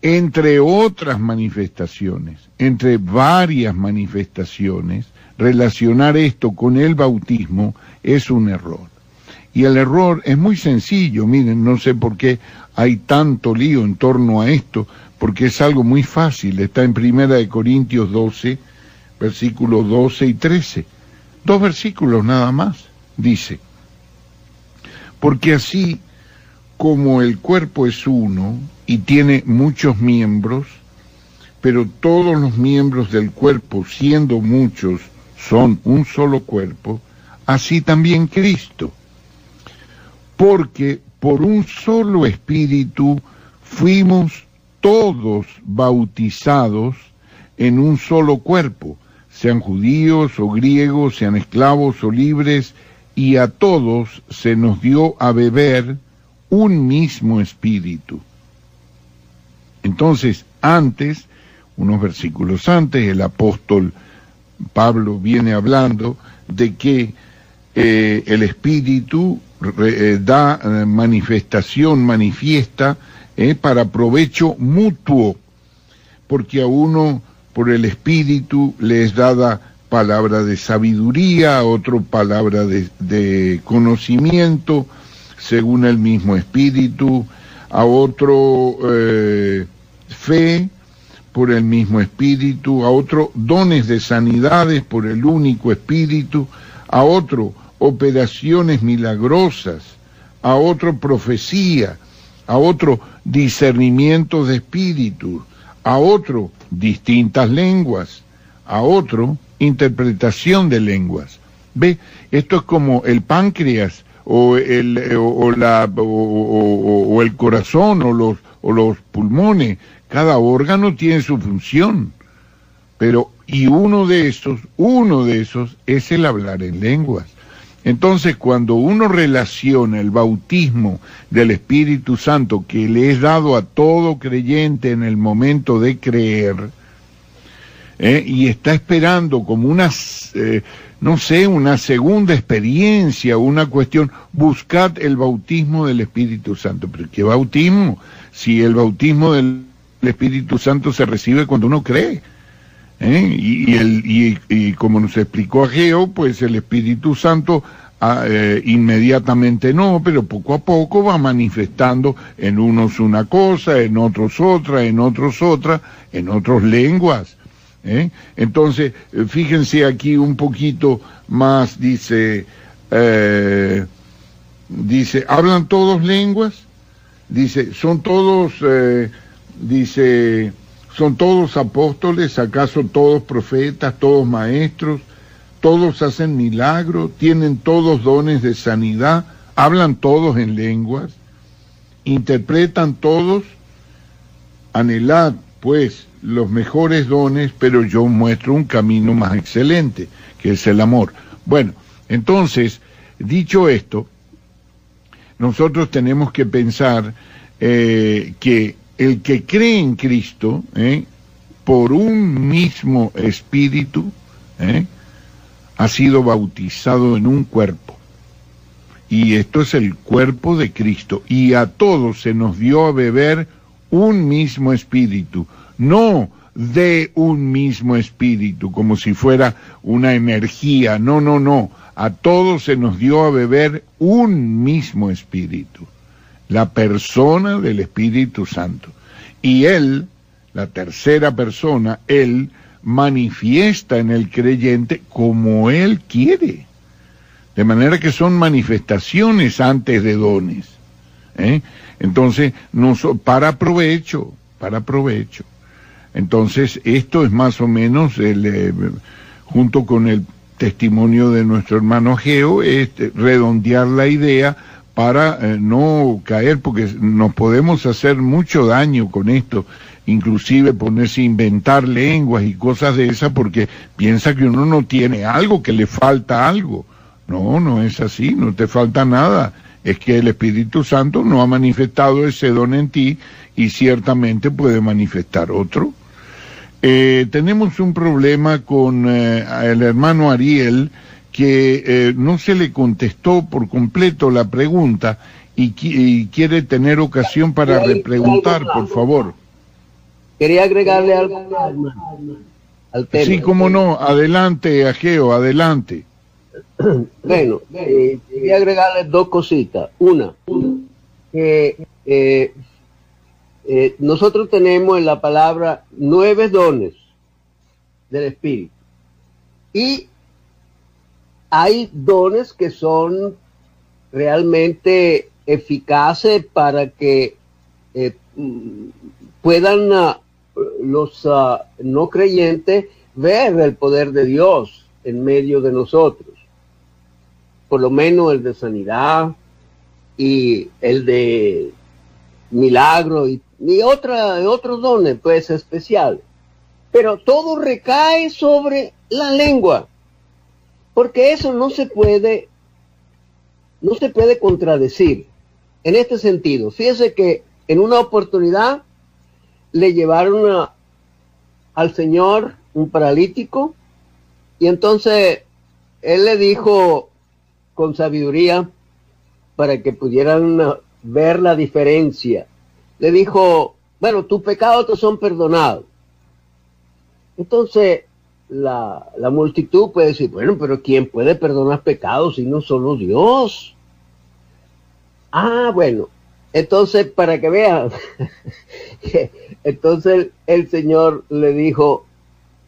entre otras manifestaciones, entre varias manifestaciones, relacionar esto con el bautismo es un error. Y el error es muy sencillo. Miren, no sé por qué hay tanto lío en torno a esto, porque es algo muy fácil. Está en 1 Corintios 12, versículos 12 y 13. 2 versículos nada más. Dice: porque así como el cuerpo es uno y tiene muchos miembros, pero todos los miembros del cuerpo, siendo muchos, son un solo cuerpo, así también Cristo. Porque por un solo espíritu fuimos todos bautizados en un solo cuerpo, sean judíos o griegos, sean esclavos o libres, y a todos se nos dio a beber un mismo espíritu. Entonces, antes, unos versículos antes, el apóstol Pablo viene hablando de que el espíritu da manifiesta para provecho mutuo, porque a uno por el espíritu le es dada palabra de sabiduría, a otro palabra de conocimiento, según el mismo espíritu, a otro fe por el mismo espíritu, a otro dones de sanidades por el único espíritu, a otro operaciones milagrosas, a otro profecía, a otro discernimiento de espíritu, a otro distintas lenguas, a otro interpretación de lenguas. ¿Ve? Esto es como el páncreas el corazón o los pulmones. Cada órgano tiene su función, y uno de esos es el hablar en lenguas. Entonces, cuando uno relaciona el bautismo del Espíritu Santo que le es dado a todo creyente en el momento de creer, y está esperando como una segunda experiencia, una cuestión, buscad el bautismo del Espíritu Santo. ¿Pero qué bautismo? Si el bautismo del Espíritu Santo se recibe cuando uno cree. Y como nos explicó Ageo, pues el Espíritu Santo inmediatamente no, pero poco a poco va manifestando en unos una cosa, en otros otra, en otros otra, en otros lenguas. Entonces, fíjense aquí un poquito más, dice, ¿hablan todos lenguas? Dice, ¿son todos apóstoles? ¿Acaso todos profetas, todos maestros? ¿Todos hacen milagros? ¿Tienen todos dones de sanidad? ¿Hablan todos en lenguas? ¿Interpretan todos? Anhelad, pues, los mejores dones, pero yo muestro un camino más excelente, que es el amor. Bueno, entonces, dicho esto, nosotros tenemos que pensar que el que cree en Cristo, por un mismo espíritu, ha sido bautizado en un cuerpo. Y esto es el cuerpo de Cristo. Y a todos se nos dio a beber un mismo espíritu. No de un mismo espíritu, como si fuera una energía. No. A todos se nos dio a beber un mismo espíritu. La persona del Espíritu Santo. Y Él, la tercera persona, Él manifiesta en el creyente como Él quiere. De manera que son manifestaciones antes de dones. Entonces, para provecho. Entonces, esto es más o menos, junto con el testimonio de nuestro hermano Geo, redondear la idea para no caer, porque nos podemos hacer mucho daño con esto, inclusive ponerse a inventar lenguas y cosas de esas, porque piensa que uno no tiene algo, que le falta algo. No es así, no te falta nada. Es que el Espíritu Santo no ha manifestado ese don en ti y ciertamente puede manifestar otro. Tenemos un problema con el hermano Ariel, que no se le contestó por completo la pregunta y quiere tener ocasión para repreguntar, por favor. Quería agregarle algo al tema. Sí, cómo no, adelante, Ageo, adelante. Bueno, quería agregarle dos cositas. Una, que nosotros tenemos en la palabra 9 dones del Espíritu. Y hay dones que son realmente eficaces para que puedan los no creyentes ver el poder de Dios en medio de nosotros. Por lo menos el de sanidad y el de milagro y otros dones pues especiales. Pero todo recae sobre la lengua, porque eso no se puede contradecir en este sentido. Fíjese que en una oportunidad le llevaron al Señor un paralítico y entonces él le dijo con sabiduría, para que pudieran ver la diferencia, le dijo, bueno, tus pecados te son perdonados. Entonces la multitud puede decir, bueno, pero ¿quién puede perdonar pecados si no solo Dios? Bueno, entonces para que vean, entonces el Señor le dijo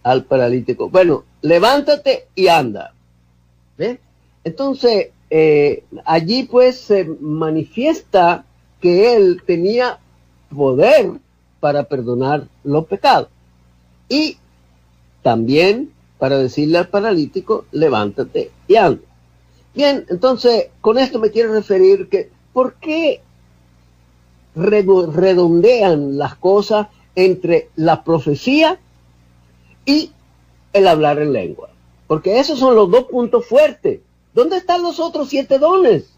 al paralítico, bueno, levántate y anda. ¿Ves? Entonces, allí pues se manifiesta que él tenía poder para perdonar los pecados. Y también para decirle al paralítico, levántate y anda. Bien, entonces, con esto me quiero referir que, ¿por qué redondean las cosas entre la profecía y el hablar en lengua? Porque esos son los dos puntos fuertes. ¿Dónde están los otros 7 dones?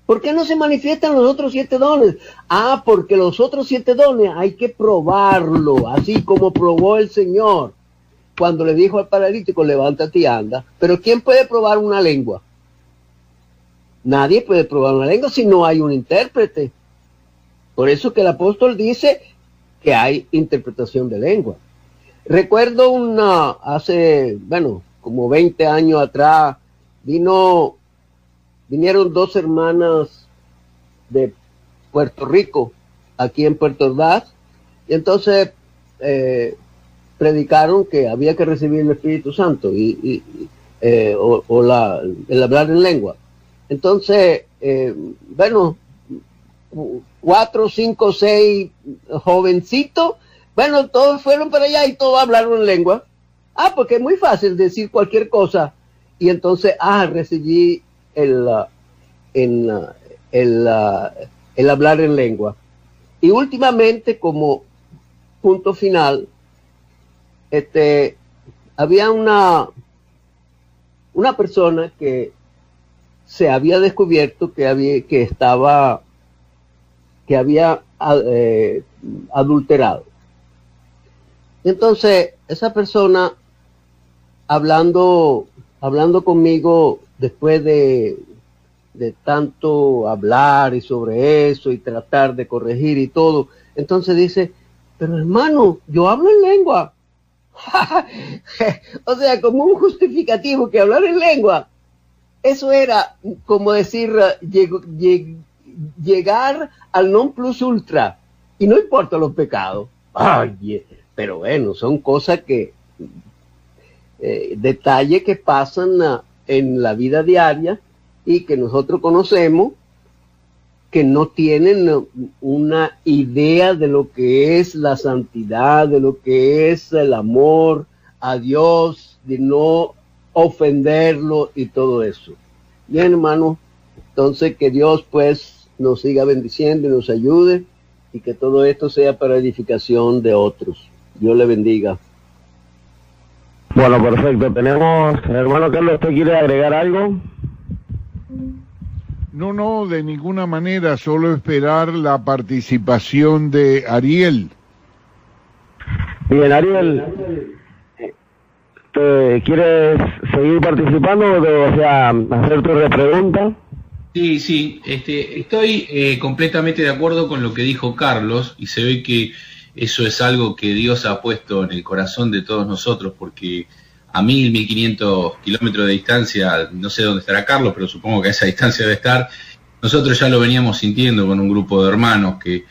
¿Por qué no se manifiestan los otros 7 dones? Ah, porque los otros 7 dones hay que probarlo, así como probó el Señor cuando le dijo al paralítico, levántate y anda. Pero ¿quién puede probar una lengua? Nadie puede probar una lengua si no hay un intérprete. Por eso que el apóstol dice que hay interpretación de lengua. Recuerdo hace, como 20 años atrás, vinieron 2 hermanas de Puerto Rico, aquí en Puerto Ordaz, y entonces predicaron que había que recibir el Espíritu Santo el hablar en lengua. Entonces, 4, 5, 6 jovencitos, todos fueron para allá y todos hablaron en lengua. Porque es muy fácil decir cualquier cosa. Y entonces, recibí el hablar en lengua. Y últimamente, como punto final, había una persona que se había descubierto que había adulterado. Entonces, esa persona, hablando conmigo después de tanto hablar y sobre eso y tratar de corregir y todo, entonces dice, pero hermano, yo hablo en lengua. O sea, como un justificativo que hablar en lengua, eso era como decir, llegar al non plus ultra, y no importa los pecados. Pero bueno, son cosas que, detalles que pasan en la vida diaria y que nosotros conocemos, que no tienen una idea de lo que es la santidad, de lo que es el amor a Dios, de no ofenderlo y todo eso. Bien, hermano, entonces que Dios pues nos siga bendiciendo y nos ayude, y que todo esto sea para edificación de otros. Dios le bendiga. Bueno, perfecto. Tenemos, hermano Carlos, ¿usted quiere agregar algo? No, de ninguna manera, solo esperar la participación de Ariel. Bien, Ariel, ¿quieres seguir participando o sea, hacer tu pregunta? Sí, estoy completamente de acuerdo con lo que dijo Carlos, y se ve que eso es algo que Dios ha puesto en el corazón de todos nosotros, porque a 1.500 kilómetros de distancia, no sé dónde estará Carlos, pero supongo que a esa distancia debe estar, nosotros ya lo veníamos sintiendo con un grupo de hermanos, que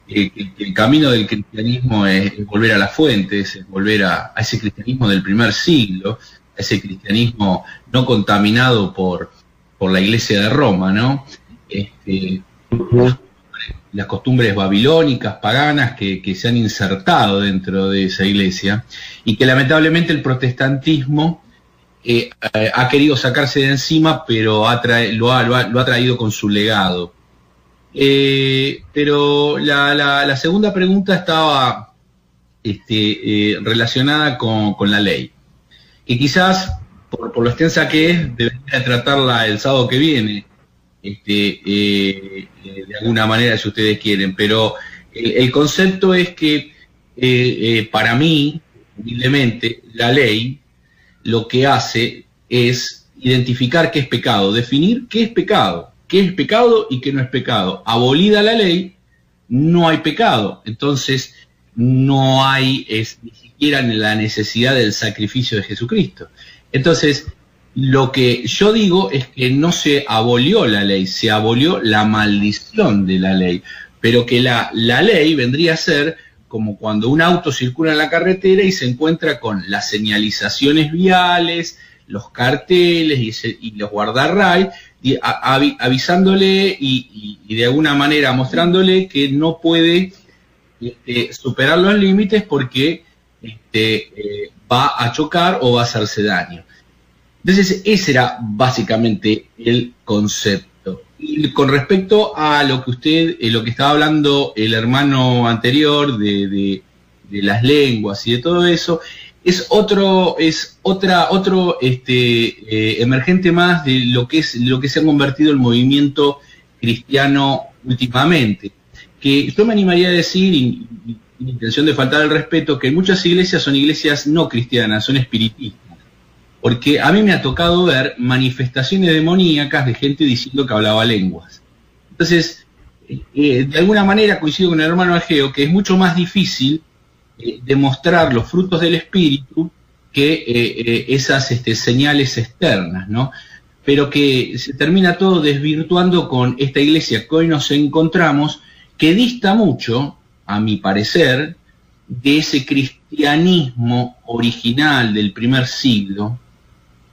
el camino del cristianismo es volver a las fuentes, es volver a ese cristianismo del primer siglo, a ese cristianismo no contaminado por la Iglesia de Roma, ¿no? Las costumbres babilónicas, paganas, que se han insertado dentro de esa iglesia, y que lamentablemente el protestantismo ha querido sacarse de encima, pero lo ha traído con su legado. Pero la segunda pregunta estaba relacionada con la ley, que quizás, por lo extensa que es, debería tratarla el sábado que viene, de alguna manera, si ustedes quieren, pero el concepto es que para mí, humildemente, la ley lo que hace es identificar qué es pecado, definir qué es pecado y qué no es pecado. Abolida la ley, no hay pecado, entonces no hay ni siquiera la necesidad del sacrificio de Jesucristo. Entonces, lo que yo digo es que no se abolió la ley, se abolió la maldición de la ley, pero que la ley vendría a ser como cuando un auto circula en la carretera y se encuentra con las señalizaciones viales, los carteles y los guardarray, avisándole y de alguna manera mostrándole que no puede superar los límites porque va a chocar o va a hacerse daño. Entonces, ese era básicamente el concepto. Y con respecto a lo que lo que estaba hablando el hermano anterior de las lenguas y de todo eso, es otro emergente más de lo que se ha convertido el movimiento cristiano últimamente. Que yo me animaría a decir, y sin intención de faltar al respeto, que muchas iglesias son iglesias no cristianas, son espiritistas. Porque a mí me ha tocado ver manifestaciones demoníacas de gente diciendo que hablaba lenguas. Entonces, de alguna manera coincido con el hermano Ageo, que es mucho más difícil demostrar los frutos del espíritu que esas señales externas, ¿no? Pero que se termina todo desvirtuando con esta iglesia que hoy nos encontramos, que dista mucho, a mi parecer, de ese cristianismo original del primer siglo,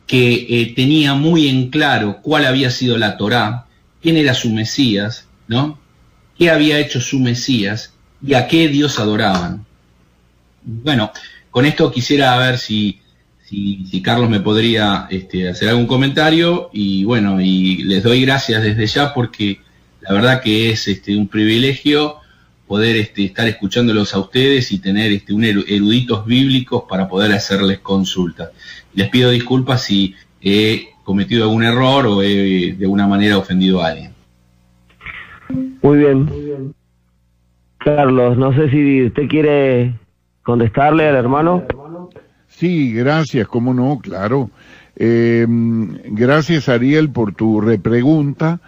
que tenía muy en claro cuál había sido la Torá, quién era su Mesías, ¿no? Qué había hecho su Mesías y a qué Dios adoraban. Bueno, con esto quisiera ver si Carlos me podría hacer algún comentario, y bueno, y les doy gracias desde ya, porque la verdad que es un privilegio poder estar escuchándolos a ustedes y tener eruditos bíblicos para poder hacerles consultas. Les pido disculpas si he cometido algún error o he de alguna manera ofendido a alguien. Muy bien. Carlos, no sé si usted quiere contestarle al hermano. Sí, gracias, cómo no, claro. Gracias, Ariel, por tu repregunta.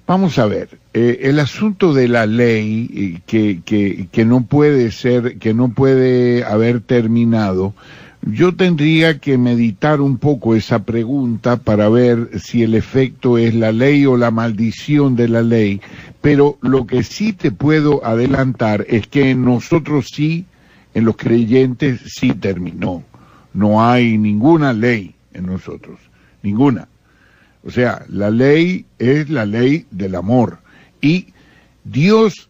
Vamos a ver, el asunto de la ley que no puede haber terminado, yo tendría que meditar un poco esa pregunta para ver si el efecto es la ley o la maldición de la ley, pero lo que sí te puedo adelantar es que en nosotros sí, en los creyentes sí terminó. No hay ninguna ley en nosotros, ninguna. O sea, la ley es la ley del amor. Y Dios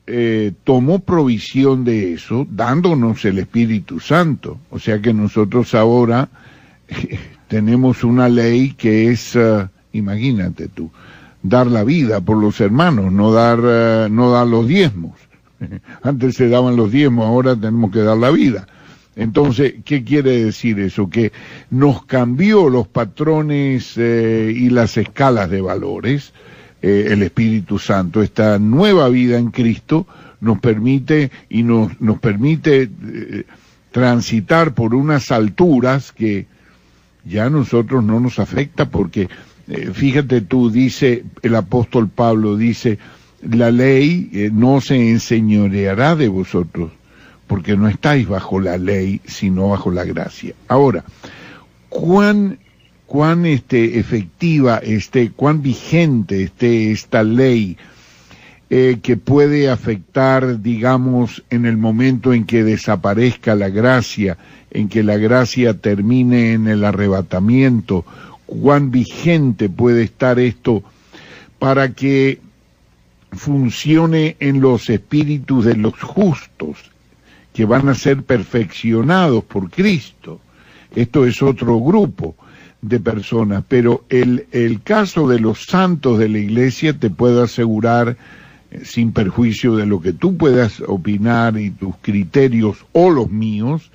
tomó provisión de eso, dándonos el Espíritu Santo. O sea que nosotros ahora tenemos una ley que es, imagínate tú, dar la vida por los hermanos, no dar los diezmos. Antes se daban los diezmos, ahora tenemos que dar la vida. Entonces, ¿qué quiere decir eso? Que nos cambió los patrones y las escalas de valores, el Espíritu Santo. Esta nueva vida en Cristo nos permite transitar por unas alturas que ya a nosotros no nos afecta, porque fíjate tú, dice el apóstol Pablo, dice, la ley no se enseñoreará de vosotros, porque no estáis bajo la ley, sino bajo la gracia. Ahora, cuán efectiva cuán vigente esté esta ley que puede afectar, digamos, en el momento en que desaparezca la gracia, en que la gracia termine en el arrebatamiento, cuán vigente puede estar esto para que funcione en los espíritus de los justos, que van a ser perfeccionados por Cristo. Esto es otro grupo de personas, pero el caso de los santos de la iglesia te puedo asegurar, sin perjuicio de lo que tú puedas opinar y tus criterios o los míos,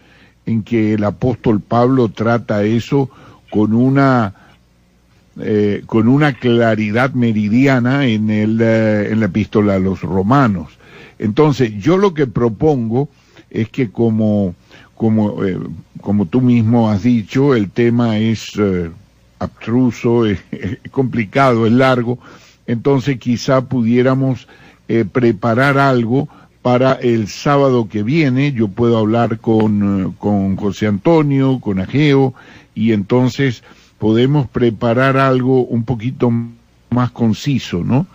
en que el apóstol Pablo trata eso con una claridad meridiana en la epístola a los romanos. Entonces, yo lo que propongo es que como tú mismo has dicho, el tema es abstruso, es complicado, es largo, entonces quizá pudiéramos preparar algo para el sábado que viene. Yo puedo hablar con José Antonio, con Ageo, y entonces podemos preparar algo un poquito más conciso, ¿no?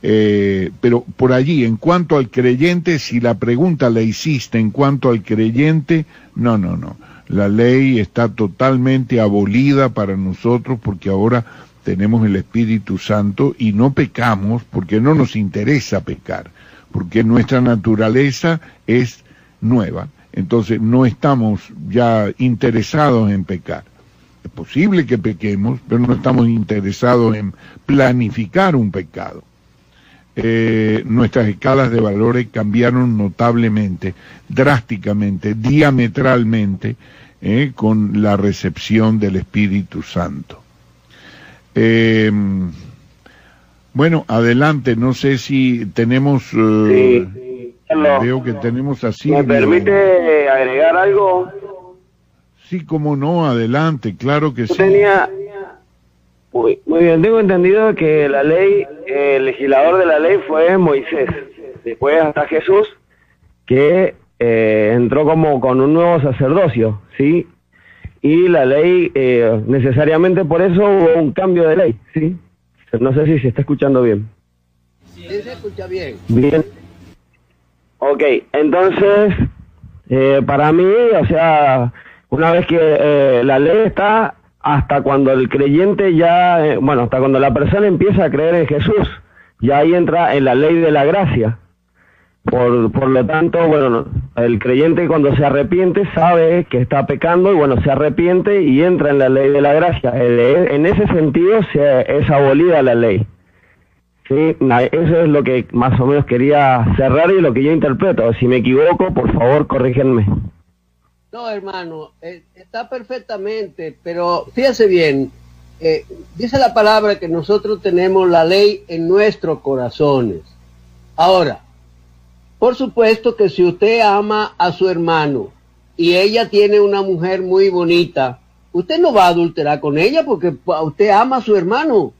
Pero por allí, en cuanto al creyente, si la pregunta la hiciste en cuanto al creyente, no. La ley está totalmente abolida para nosotros, porque ahora tenemos el Espíritu Santo y no pecamos porque no nos interesa pecar, porque nuestra naturaleza es nueva. Entonces no estamos ya interesados en pecar. Es posible que pequemos, pero no estamos interesados en planificar un pecado. Nuestras escalas de valores cambiaron notablemente, drásticamente, diametralmente, con la recepción del Espíritu Santo. Bueno, adelante, no sé si tenemos... Sí, veo que tenemos así... ¿Me permite agregar algo? Sí, cómo no, adelante, claro que sí. Muy bien, tengo entendido que la ley, el legislador de la ley fue Moisés, después hasta Jesús, que entró como con un nuevo sacerdocio, ¿sí? Y la ley, necesariamente por eso hubo un cambio de ley, ¿sí? No sé si se está escuchando bien. Sí, se escucha bien. Bien. Ok, entonces, para mí, o sea, una vez que la ley está, hasta cuando el creyente ya, hasta cuando la persona empieza a creer en Jesús, ya ahí entra en la ley de la gracia. Por lo tanto, el creyente cuando se arrepiente sabe que está pecando y se arrepiente y entra en la ley de la gracia. En ese sentido es abolida la ley. Sí, eso es lo que más o menos quería cerrar y lo que yo interpreto. Si me equivoco, por favor, corrígenme. No, hermano, está perfectamente, pero fíjese bien, dice la palabra que nosotros tenemos la ley en nuestros corazones. Ahora, por supuesto que si usted ama a su hermano y ella tiene una mujer muy bonita, usted no va a adulterar con ella porque usted ama a su hermano.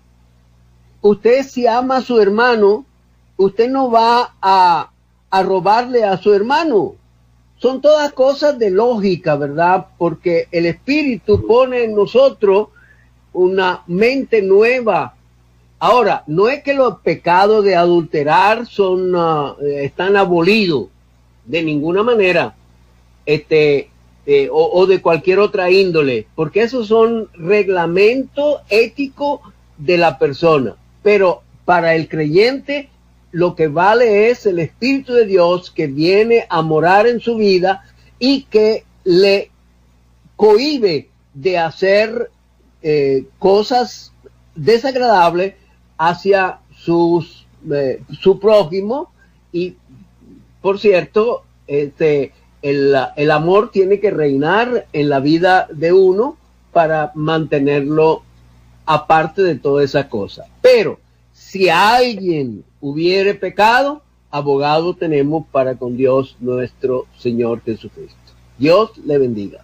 Usted si ama a su hermano, usted no va a robarle a su hermano. Son todas cosas de lógica, ¿verdad? Porque el Espíritu pone en nosotros una mente nueva. Ahora, no es que los pecados de adulterar están abolidos de ninguna manera, o de cualquier otra índole, porque esos son reglamentos éticos de la persona. Pero para el creyente, lo que vale es el Espíritu de Dios que viene a morar en su vida y que le cohíbe de hacer cosas desagradables hacia su prójimo. Y, por cierto, el amor tiene que reinar en la vida de uno para mantenerlo aparte de toda esa cosa. Pero si alguien hubiere pecado, abogado tenemos para con Dios nuestro Señor Jesucristo. Dios le bendiga.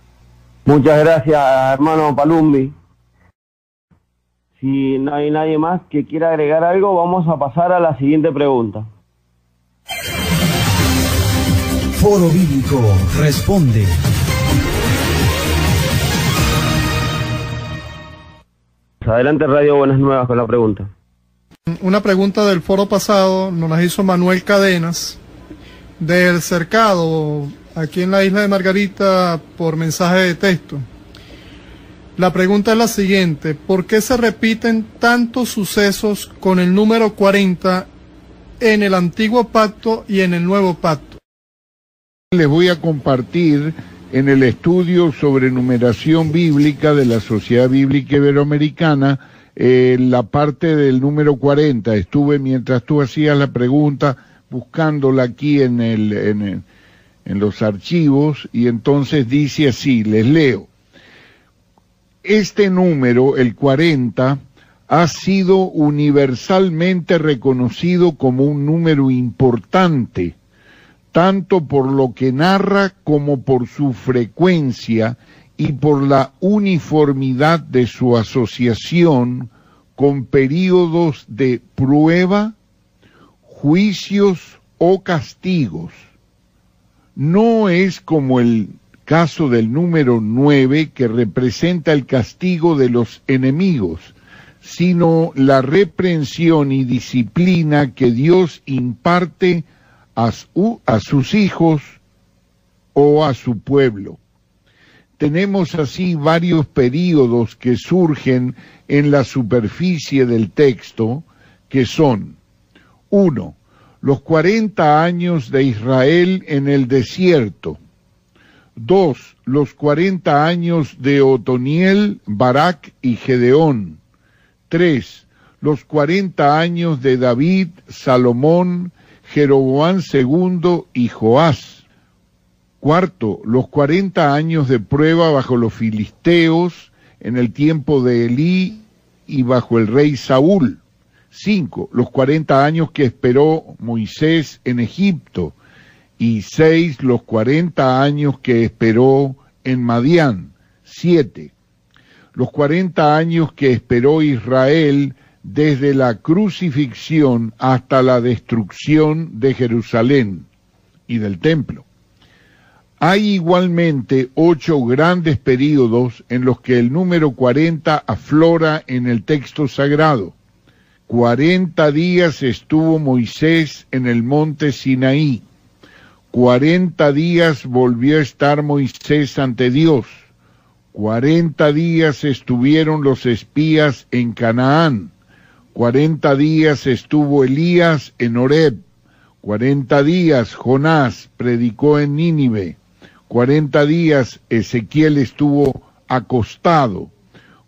Muchas gracias, hermano Palumbi. Si no hay nadie más que quiera agregar algo, vamos a pasar a la siguiente pregunta. Foro Bíblico responde. Adelante, Radio Buenas Nuevas, con la pregunta. Una pregunta del foro pasado nos la hizo Manuel Cadenas, del Cercado, aquí en la isla de Margarita, por mensaje de texto. La pregunta es la siguiente: ¿por qué se repiten tantos sucesos con el número 40 en el Antiguo Pacto y en el Nuevo Pacto? Les voy a compartir en el estudio sobre numeración bíblica de la Sociedad Bíblica Iberoamericana la parte del número 40. Estuve, mientras tú hacías la pregunta, buscándola aquí en los archivos, y entonces dice así, les leo. Este número, el 40, ha sido universalmente reconocido como un número importante, tanto por lo que narra como por su frecuencia y por la uniformidad de su asociación con períodos de prueba, juicios o castigos. No es como el caso del número 9, que representa el castigo de los enemigos, sino la reprensión y disciplina que Dios imparte a sus hijos o a su pueblo. Tenemos así varios períodos que surgen en la superficie del texto, que son: 1. Los 40 años de Israel en el desierto. 2, los 40 años de Otoniel, Barak y Gedeón. 3, los 40 años de David, Salomón, Jeroboam II y Joás. 4, los 40 años de prueba bajo los filisteos en el tiempo de Elí y bajo el rey Saúl. 5, los 40 años que esperó Moisés en Egipto. Y 6, los 40 años que esperó en Madián. 7, los 40 años que esperó Israel desde la crucifixión hasta la destrucción de Jerusalén y del templo. Hay igualmente 8 grandes períodos en los que el número 40 aflora en el texto sagrado. 40 días estuvo Moisés en el monte Sinaí. 40 días volvió a estar Moisés ante Dios. 40 días estuvieron los espías en Canaán. 40 días estuvo Elías en Horeb. 40 días Jonás predicó en Nínive. 40 días Ezequiel estuvo acostado.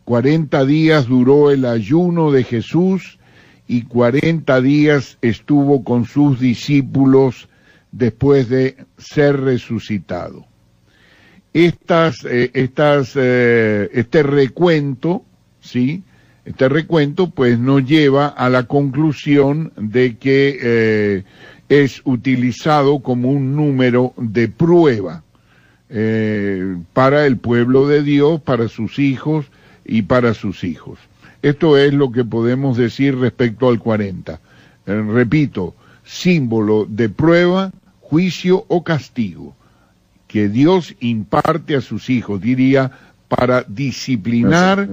40 días duró el ayuno de Jesús y 40 días estuvo con sus discípulos después de ser resucitado. Este recuento, ¿sí? Este recuento pues nos lleva a la conclusión de que es utilizado como un número de prueba para el pueblo de Dios, para sus hijos y para sus hijos. Esto es lo que podemos decir respecto al 40. Repito, símbolo de prueba, juicio o castigo que Dios imparte a sus hijos, diría, para disciplinar,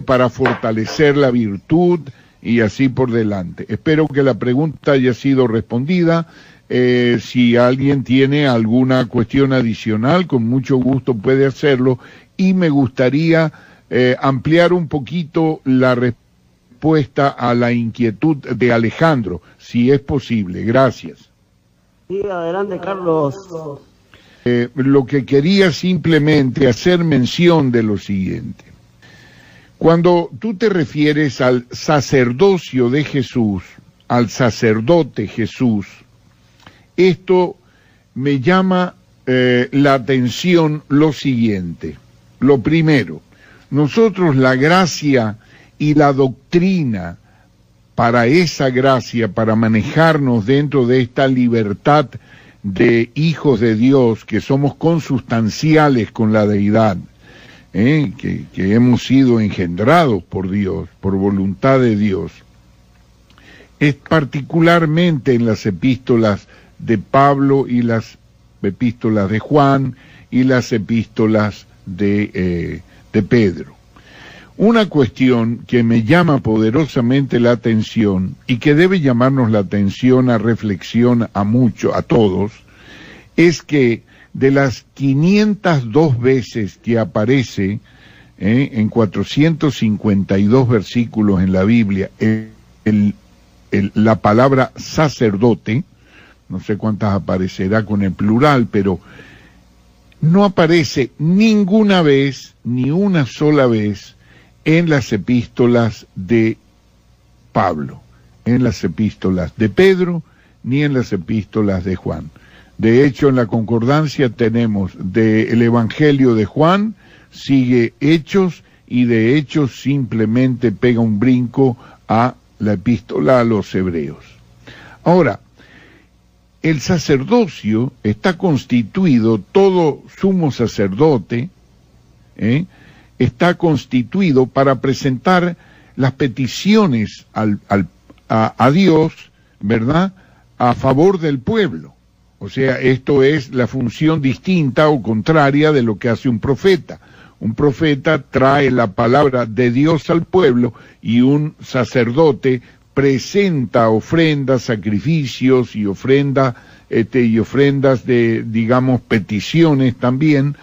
para fortalecer la virtud y así por delante. Espero que la pregunta haya sido respondida. Si alguien tiene alguna cuestión adicional, con mucho gusto puede hacerlo, y me gustaría ampliar un poquito la respuesta a la inquietud de Alejandro, si es posible. Gracias. Sí, adelante, Carlos. Lo que quería simplemente hacer mención de lo siguiente. Cuando tú te refieres al sacerdocio de Jesús, al sacerdote Jesús, esto me llama la atención lo siguiente. Lo primero, nosotros la gracia y la doctrina para esa gracia, para manejarnos dentro de esta libertad de hijos de Dios, que somos consustanciales con la deidad, que hemos sido engendrados por Dios, por voluntad de Dios, es particularmente en las epístolas de Pablo y las epístolas de Juan y las epístolas de Pedro. Una cuestión que me llama poderosamente la atención y que debe llamarnos la atención a reflexión a todos, es que de las 502 veces que aparece en 452 versículos en la Biblia la palabra sacerdote, no sé cuántas aparecerá con el plural, pero no aparece ninguna vez, ni una sola vez, en las epístolas de Pablo, en las epístolas de Pedro, ni en las epístolas de Juan. De hecho, en la concordancia tenemos del Evangelio de Juan, sigue Hechos, y de Hechos simplemente pega un brinco a la epístola a los Hebreos. Ahora, el sacerdocio está constituido, todo sumo sacerdote, está constituido para presentar las peticiones a Dios, ¿verdad?, a favor del pueblo. O sea, esto es la función distinta o contraria de lo que hace un profeta. Un profeta trae la palabra de Dios al pueblo y un sacerdote presenta ofrendas, sacrificios y ofrendas de, digamos, peticiones también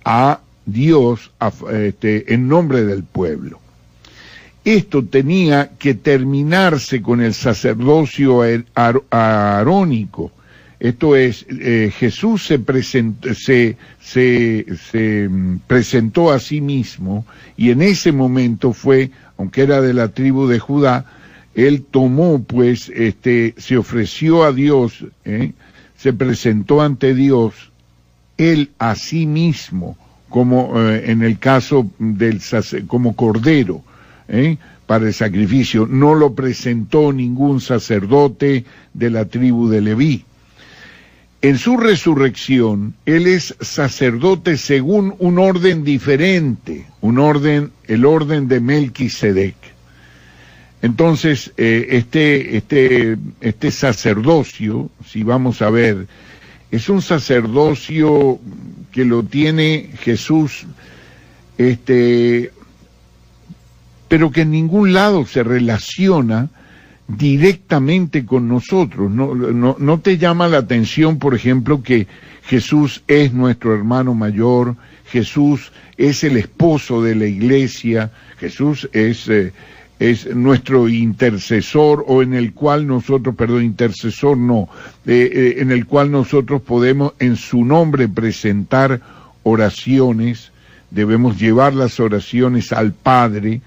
a Dios en nombre del pueblo. Esto tenía que terminarse con el sacerdocio arónico, Esto es, Jesús se presentó a sí mismo, y en ese momento fue, aunque era de la tribu de Judá, él tomó, pues, se ofreció a Dios, se presentó ante Dios, él a sí mismo, como en el caso como cordero, para el sacrificio. No lo presentó ningún sacerdote de la tribu de Leví. En su resurrección, él es sacerdote según un orden diferente, el orden de Melquisedec. Entonces, este sacerdocio, si vamos a ver, es un sacerdocio que lo tiene Jesús, pero que en ningún lado se relaciona directamente con nosotros. No te llama la atención, por ejemplo, que Jesús es nuestro hermano mayor, Jesús es el esposo de la iglesia, Jesús es nuestro intercesor, o en el cual nosotros, intercesor no, en el cual nosotros podemos en su nombre presentar oraciones, debemos llevar las oraciones al Padre,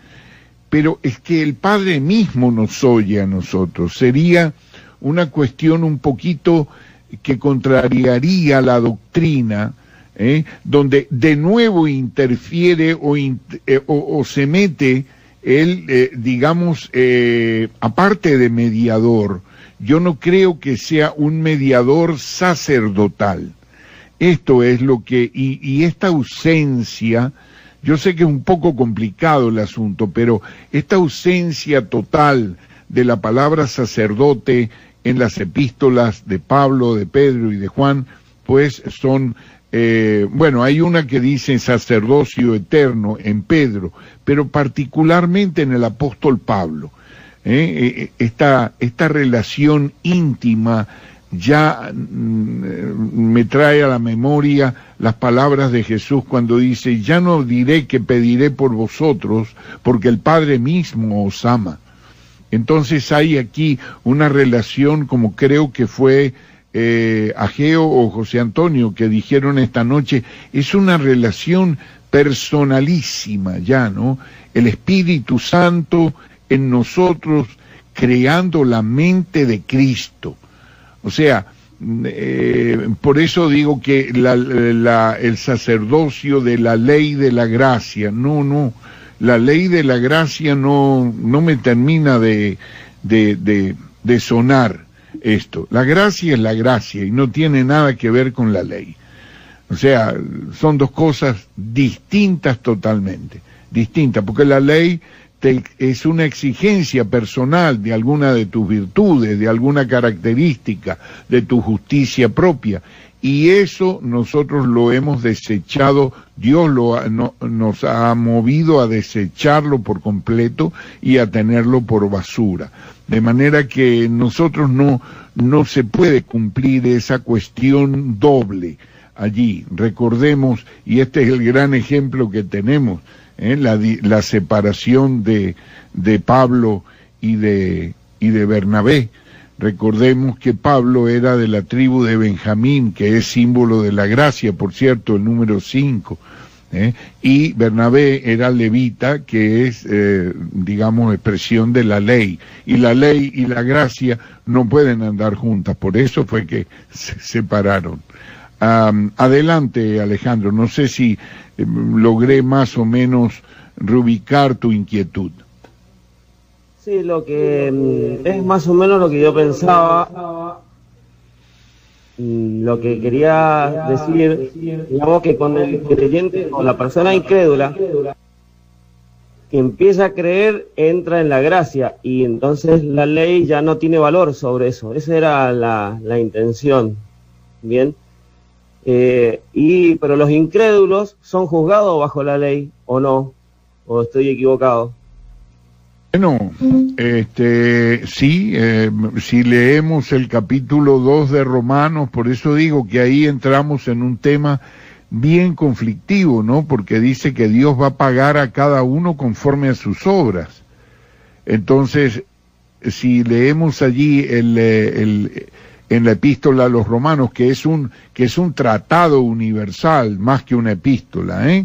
pero es que el Padre mismo nos oye a nosotros. Sería una cuestión un poquito que contrariaría la doctrina, donde de nuevo interfiere o se mete él, aparte de mediador. Yo no creo que sea un mediador sacerdotal. Esto es lo que, y esta ausencia, yo sé que es un poco complicado el asunto, pero esta ausencia total de la palabra sacerdote en las epístolas de Pablo, de Pedro y de Juan, pues son, hay una que dice sacerdocio eterno en Pedro, pero particularmente en el apóstol Pablo, esta relación íntima ya me trae a la memoria las palabras de Jesús cuando dice: ya no diré que pediré por vosotros, porque el Padre mismo os ama. Entonces hay aquí una relación, como creo que fue Ageo o José Antonio que dijeron esta noche, es una relación personalísima ya, ¿no? El Espíritu Santo en nosotros creando la mente de Cristo. O sea, por eso digo que el sacerdocio de la ley de la gracia, no, la ley de la gracia no me termina de sonar esto. La gracia es la gracia y no tiene nada que ver con la ley. O sea, son dos cosas distintas totalmente, distintas, porque la ley es una exigencia personal de alguna de tus virtudes, de alguna característica, de tu justicia propia, y eso nosotros lo hemos desechado, Dios nos ha movido a desecharlo por completo y a tenerlo por basura, de manera que nosotros no se puede cumplir esa cuestión doble allí. Recordemos, y este es el gran ejemplo que tenemos, la separación de Pablo y de Bernabé. Recordemos que Pablo era de la tribu de Benjamín, que es símbolo de la gracia, por cierto, el número 5, y Bernabé era levita, que es, expresión de la ley, y la ley y la gracia no pueden andar juntas, por eso fue que se separaron. Adelante, Alejandro, no sé si logré más o menos reubicar tu inquietud. Sí, lo que es más o menos lo que yo pensaba, lo que quería decir, digamos que con el creyente, con la persona incrédula, que empieza a creer, entra en la gracia, y entonces la ley ya no tiene valor sobre eso. Esa era la intención, ¿bien? Pero los incrédulos son juzgados bajo la ley, ¿o no? ¿O estoy equivocado? Bueno, sí, si leemos el capítulo 2 de Romanos, por eso digo que ahí entramos en un tema bien conflictivo, ¿no? Porque dice que Dios va a pagar a cada uno conforme a sus obras. Entonces, si leemos allí el en la epístola a los romanos, que es un tratado universal, más que una epístola,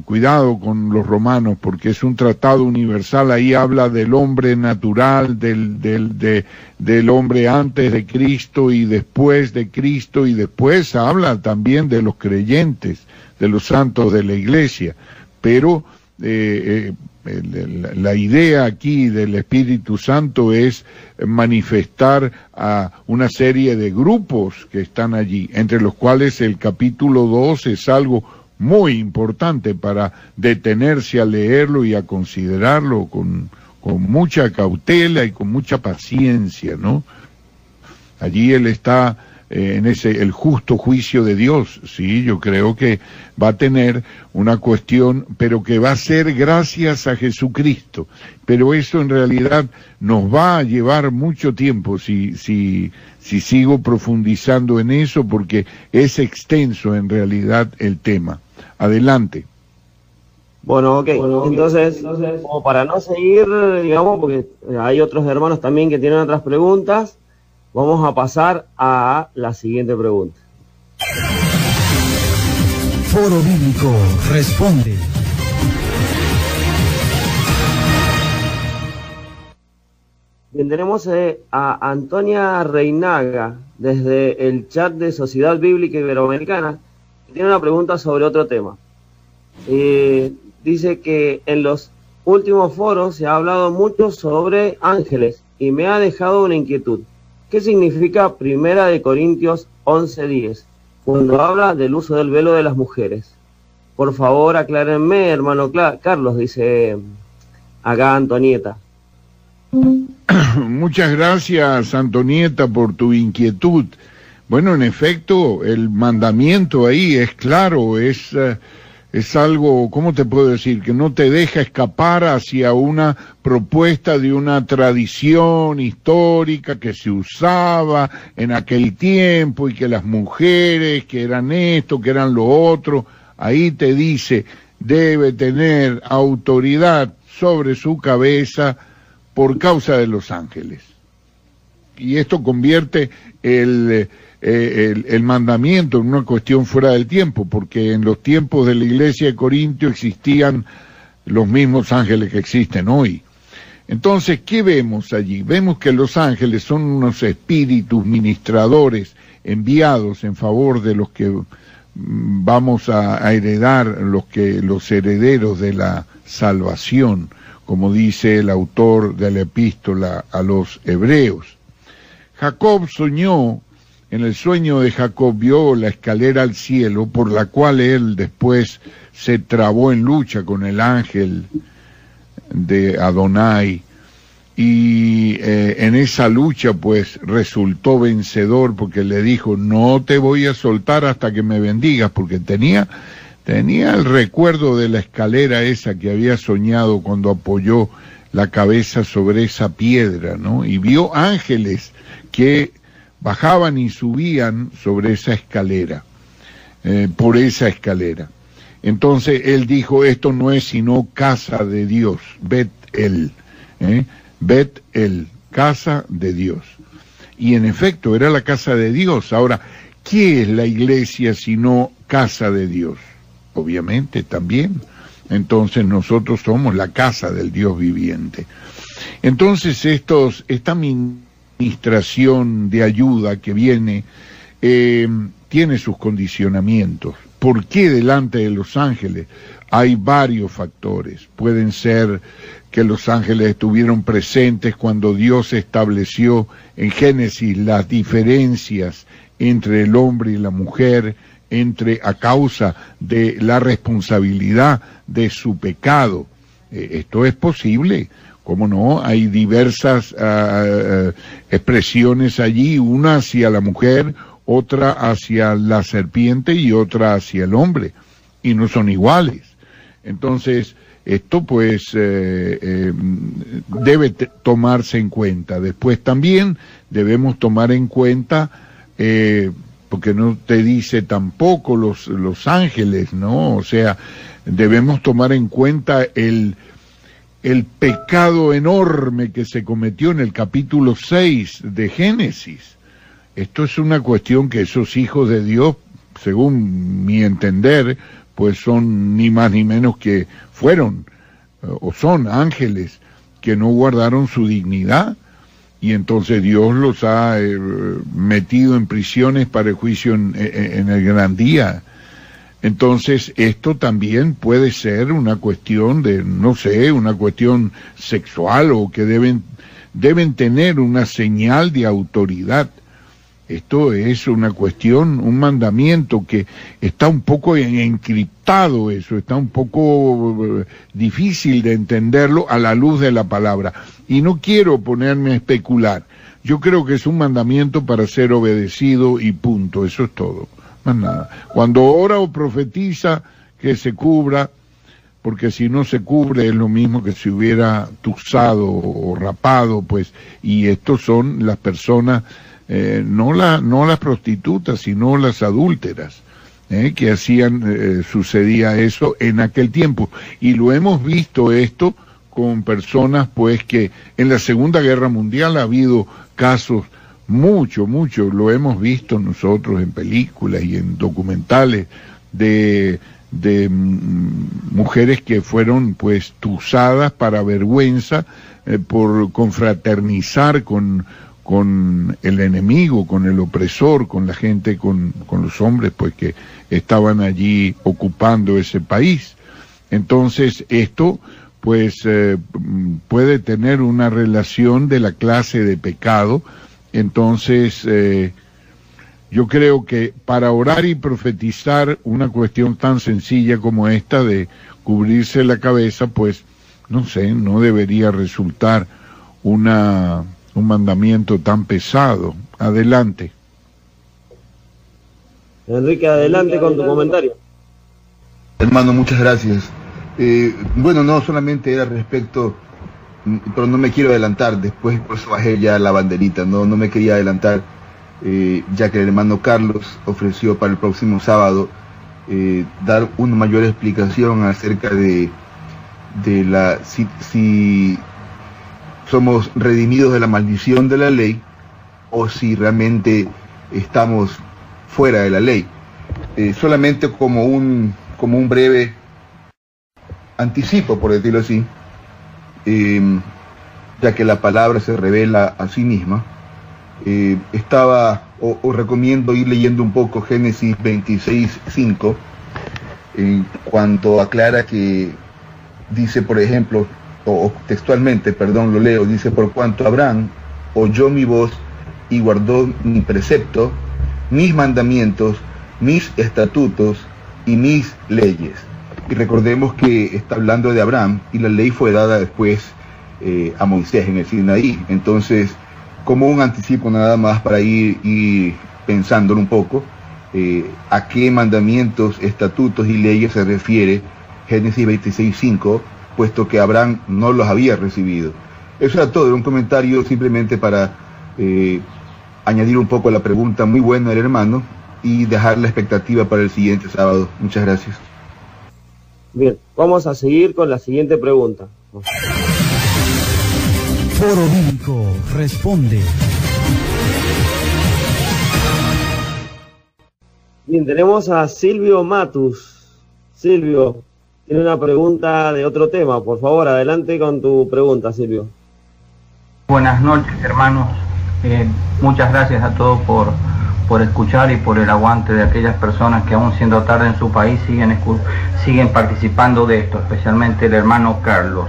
Cuidado con los romanos, porque es un tratado universal. Ahí habla del hombre natural, del hombre antes de Cristo y después de Cristo, y después habla también de los creyentes, de los santos de la iglesia. Pero la idea aquí del Espíritu Santo es manifestar a una serie de grupos que están allí, entre los cuales el capítulo 2 es algo muy importante para detenerse a leerlo y a considerarlo con mucha cautela y con mucha paciencia, ¿no? Allí él está en el justo juicio de Dios. Sí, yo creo que va a tener una cuestión, pero que va a ser gracias a Jesucristo. Pero eso en realidad nos va a llevar mucho tiempo si sigo profundizando en eso, porque es extenso en realidad el tema. Adelante. Bueno, ok. Entonces, como para no seguir, digamos, porque hay otros hermanos también que tienen otras preguntas, vamos a pasar a la siguiente pregunta. Foro Bíblico Responde. Bien, tenemos a Antonia Reinaga desde el chat de Sociedad Bíblica Iberoamericana. Tiene una pregunta sobre otro tema. Dice que en los últimos foros se ha hablado mucho sobre ángeles y me ha dejado una inquietud. ¿Qué significa 1 Corintios 11:10 cuando habla del uso del velo de las mujeres? Por favor, aclárenme, hermano Carlos, dice acá Antonieta. Muchas gracias, Antonieta, por tu inquietud. Bueno, en efecto, el mandamiento ahí es claro, es algo, ¿cómo te puedo decir? Que no te deja escapar hacia una propuesta de una tradición histórica que se usaba en aquel tiempo, y que las mujeres, que eran esto, que eran lo otro. Ahí te dice, debe tener autoridad sobre su cabeza por causa de los ángeles. Y esto convierte el mandamiento en una cuestión fuera del tiempo, porque en los tiempos de la iglesia de Corintio existían los mismos ángeles que existen hoy. Entonces, ¿qué vemos allí? Vemos que los ángeles son unos espíritus ministradores enviados en favor de los que vamos a heredar, los herederos de la salvación, como dice el autor de la epístola a los hebreos. Jacob soñó. En el sueño de Jacob vio la escalera al cielo, por la cual él después se trabó en lucha con el ángel de Adonai, y en esa lucha pues resultó vencedor, porque le dijo, no te voy a soltar hasta que me bendigas, porque tenía el recuerdo de la escalera esa que había soñado cuando apoyó la cabeza sobre esa piedra, ¿no? Y vio ángeles que bajaban y subían sobre esa escalera, por esa escalera. Entonces él dijo, esto no es sino casa de Dios, Bet-El, Bet-El, casa de Dios. Y en efecto era la casa de Dios. Ahora, ¿qué es la iglesia sino casa de Dios? Obviamente también. Entonces nosotros somos la casa del Dios viviente. Entonces esta administración de ayuda que viene tiene sus condicionamientos. ¿Por qué delante de los ángeles? Hay varios factores. Pueden ser que los ángeles estuvieron presentes cuando Dios estableció en Génesis las diferencias entre el hombre y la mujer, a causa de la responsabilidad de su pecado. Esto es posible. ¿Cómo no? Hay diversas expresiones allí, una hacia la mujer, otra hacia la serpiente y otra hacia el hombre, y no son iguales. Entonces, esto pues debe tomarse en cuenta. Después también debemos tomar en cuenta, porque no te dice tampoco los ángeles, ¿no? O sea, debemos tomar en cuenta el pecado enorme que se cometió en el capítulo 6 de Génesis. Esto es una cuestión que esos hijos de Dios, según mi entender, pues son ni más ni menos que fueron o son ángeles que no guardaron su dignidad, y entonces Dios los ha metido en prisiones para el juicio en el gran día. Entonces esto también puede ser una cuestión de, no sé, una cuestión sexual, o que deben tener una señal de autoridad. Esto es una cuestión, un mandamiento que está un poco encriptado, eso está un poco difícil de entenderlo a la luz de la palabra. Y no quiero ponerme a especular. Yo creo que es un mandamiento para ser obedecido y punto, eso es todo, más nada. Cuando ora o profetiza, que se cubra, porque si no se cubre es lo mismo que si hubiera tuzado o rapado, pues, y estos son las personas, no las prostitutas, sino las adúlteras, que hacían, sucedía eso en aquel tiempo. Y lo hemos visto esto con personas, pues, que en la Segunda Guerra Mundial ha habido casos, mucho, lo hemos visto nosotros en películas y en documentales, de mujeres que fueron, pues, tuzadas para vergüenza, por confraternizar con el enemigo, con el opresor, con la gente, con los hombres, pues, que estaban allí ocupando ese país. Entonces esto, pues, puede tener una relación de la clase de pecado. Entonces yo creo que para orar y profetizar una cuestión tan sencilla como esta de cubrirse la cabeza, pues, no sé, no debería resultar un mandamiento tan pesado. Adelante. Enrique, adelante con tu comentario. Hermano, muchas gracias. Bueno, no solamente era respecto, pero no me quiero adelantar, después por eso bajé ya la banderita, no me quería adelantar, ya que el hermano Carlos ofreció para el próximo sábado dar una mayor explicación acerca de si somos redimidos de la maldición de la ley, o si realmente estamos fuera de la ley. Solamente como un breve anticipo, por decirlo así, ya que la palabra se revela a sí misma, recomiendo ir leyendo un poco Génesis 26:5, en cuanto aclara que dice, por ejemplo, o textualmente, perdón, lo leo, dice: por cuanto Abraham oyó mi voz y guardó mi precepto, mis mandamientos, mis estatutos y mis leyes. Y recordemos que está hablando de Abraham, y la ley fue dada después a Moisés en el Sinaí. Entonces, como un anticipo nada más para ir pensándolo un poco, a qué mandamientos, estatutos y leyes se refiere Génesis 26:5, puesto que Abraham no los había recibido. Eso era todo, era un comentario simplemente para añadir un poco a la pregunta muy buena del hermano y dejar la expectativa para el siguiente sábado. Muchas gracias. Bien, vamos a seguir con la siguiente pregunta. Foro Bíblico responde. Bien, tenemos a Silvio Matus. Silvio, tiene una pregunta de otro tema. Por favor, adelante con tu pregunta, Silvio. Buenas noches, hermanos. Muchas gracias a todos por escuchar y por el aguante de aquellas personas que, aún siendo tarde en su país, siguen participando de esto, especialmente el hermano Carlos.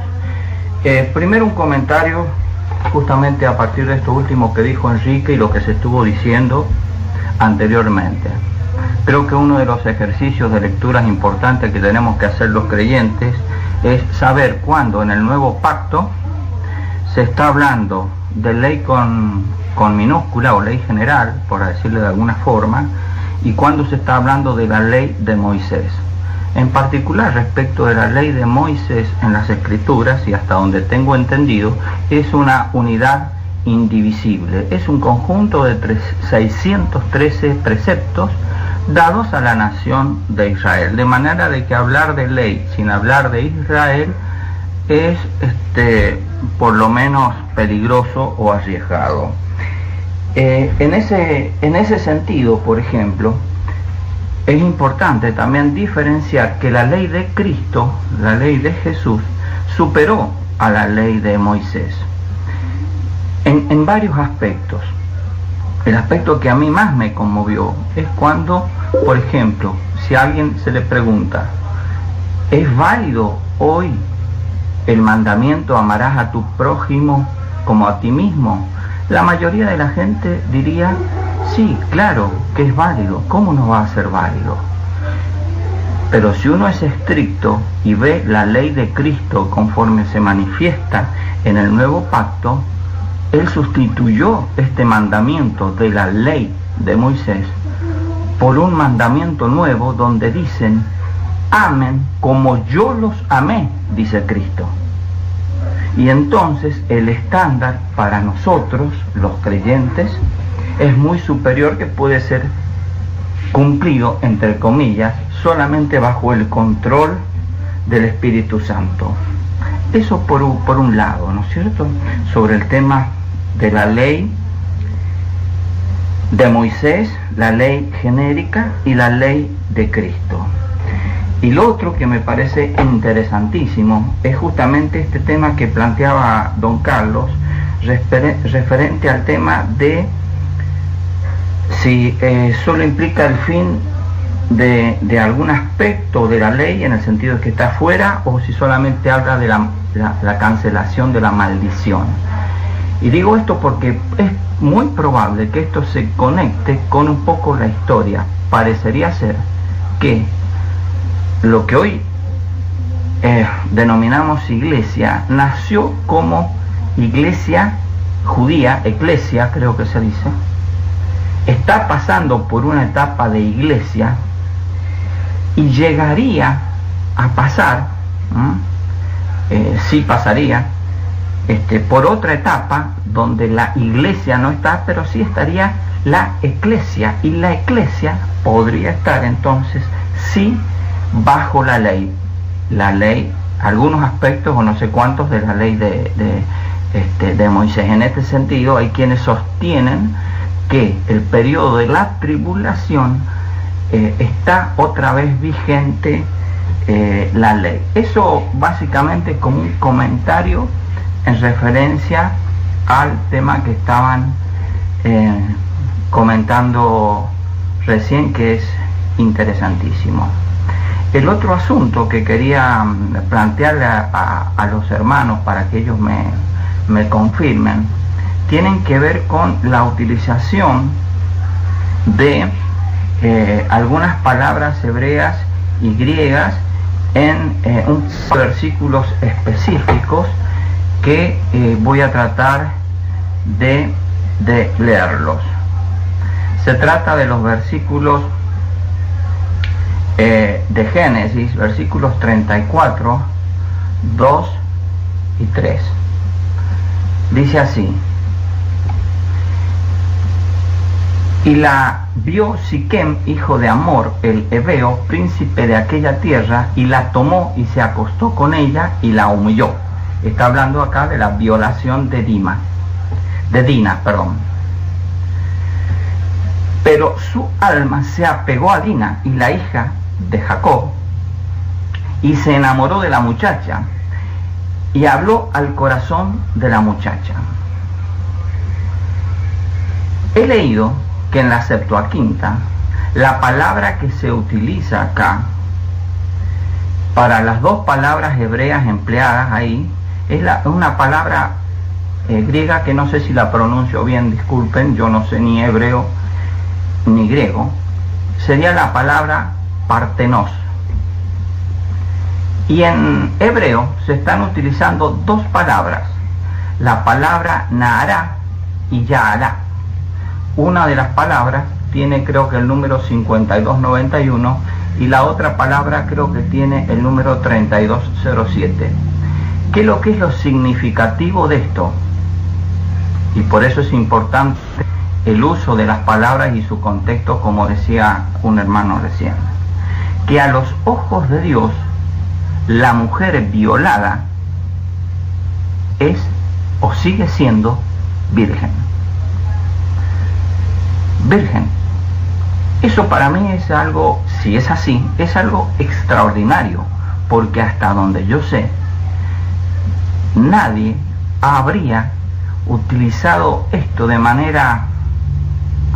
Primero, un comentario justamente a partir de esto último que dijo Enrique y lo que se estuvo diciendo anteriormente. Creo que uno de los ejercicios de lecturas importantes que tenemos que hacer los creyentes es saber cuándo en el nuevo pacto se está hablando de ley con minúscula o ley general, por decirle de alguna forma, y cuándo se está hablando de la ley de Moisés. En particular, respecto de la ley de Moisés en las Escrituras, y hasta donde tengo entendido, es una unidad indivisible. Es un conjunto de 613 preceptos dados a la nación de Israel. De manera de que hablar de ley sin hablar de Israel es por lo menos peligroso o arriesgado. En ese sentido, por ejemplo, es importante también diferenciar que la ley de Cristo, la ley de Jesús, superó a la ley de Moisés en varios aspectos. El aspecto que a mí más me conmovió es cuando, por ejemplo, si a alguien se le pregunta, ¿es válido hoy el mandamiento amarás a tu prójimo como a ti mismo? La mayoría de la gente diría, sí, claro que es válido, ¿cómo no va a ser válido? Pero si uno es estricto y ve la ley de Cristo conforme se manifiesta en el nuevo pacto, Él sustituyó este mandamiento de la ley de Moisés por un mandamiento nuevo donde dicen, amen como yo los amé, dice Cristo. Y entonces el estándar para nosotros, los creyentes, es muy superior, que puede ser cumplido, entre comillas, solamente bajo el control del Espíritu Santo. Eso por un lado, ¿no es cierto?, sobre el tema de la ley de Moisés, la ley genérica y la ley de Cristo. Y lo otro que me parece interesantísimo es justamente este tema que planteaba don Carlos, referente al tema de si solo implica el fin de algún aspecto de la ley, en el sentido de que está fuera, o si solamente habla de la cancelación de la maldición. Y digo esto porque es muy probable que esto se conecte con un poco la historia. Parecería ser que lo que hoy denominamos iglesia nació como iglesia judía, eclesia creo que se dice, está pasando por una etapa de iglesia y llegaría a pasar, sí pasaría, por otra etapa donde la iglesia no está, pero sí estaría la eclesia, y la eclesia podría estar entonces sí bajo la ley, algunos aspectos o no sé cuántos de la ley de Moisés. En este sentido hay quienes sostienen que el periodo de la tribulación está otra vez vigente la ley. Eso básicamente como un comentario en referencia al tema que estaban comentando recién, que es interesantísimo. El otro asunto que quería plantearle a los hermanos para que ellos me confirmen, tienen que ver con la utilización de algunas palabras hebreas y griegas en un versículos específicos que voy a tratar de leerlos. Se trata de los versículos de Génesis, versículos 34, 2 y 3. Dice así: y la vio Siquem, hijo de Amor, el heveo, príncipe de aquella tierra, y la tomó y se acostó con ella y la humilló. Está hablando acá de la violación de Dina. Pero su alma se apegó a Dina, y la hija de Jacob, y se enamoró de la muchacha, y habló al corazón de la muchacha. He leído que en la Septuaginta la palabra que se utiliza acá para las dos palabras hebreas empleadas ahí es una palabra griega que no sé si la pronuncio bien, disculpen, yo no sé ni hebreo ni griego. Sería la palabra partenos, y en hebreo se están utilizando dos palabras, la palabra nahará y ya'alá. Una de las palabras tiene creo que el número 5291 y la otra palabra creo que tiene el número 3207. ¿Qué es lo que es lo significativo de esto? Y por eso es importante el uso de las palabras y su contexto, como decía un hermano recién, que a los ojos de Dios la mujer violada es o sigue siendo virgen. virgen. Eso para mí es algo, si es así, es algo extraordinario, porque hasta donde yo sé, nadie habría utilizado esto de manera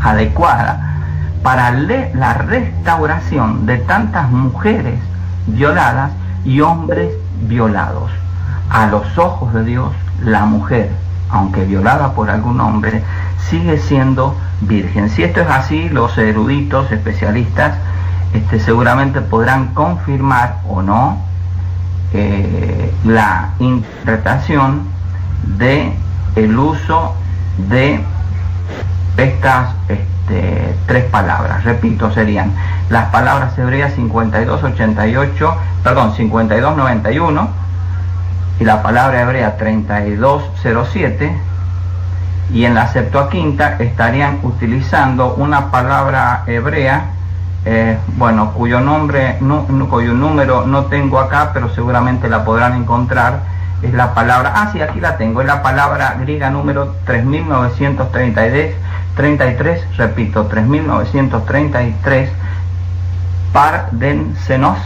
adecuada para la restauración de tantas mujeres violadas y hombres violados. A los ojos de Dios, la mujer, aunque violada por algún hombre, sigue siendo virgen. Si esto es así, los eruditos, especialistas, seguramente podrán confirmar o no la interpretación de el uso de estas tres palabras. Repito, serían las palabras hebreas 5291 y la palabra hebrea 3207, y en la Septuaginta estarían utilizando una palabra hebrea, cuyo número no tengo acá, pero seguramente la podrán encontrar. Es la palabra, sí, aquí la tengo, es la palabra griega número 3933, repito, 3933, pardensenos,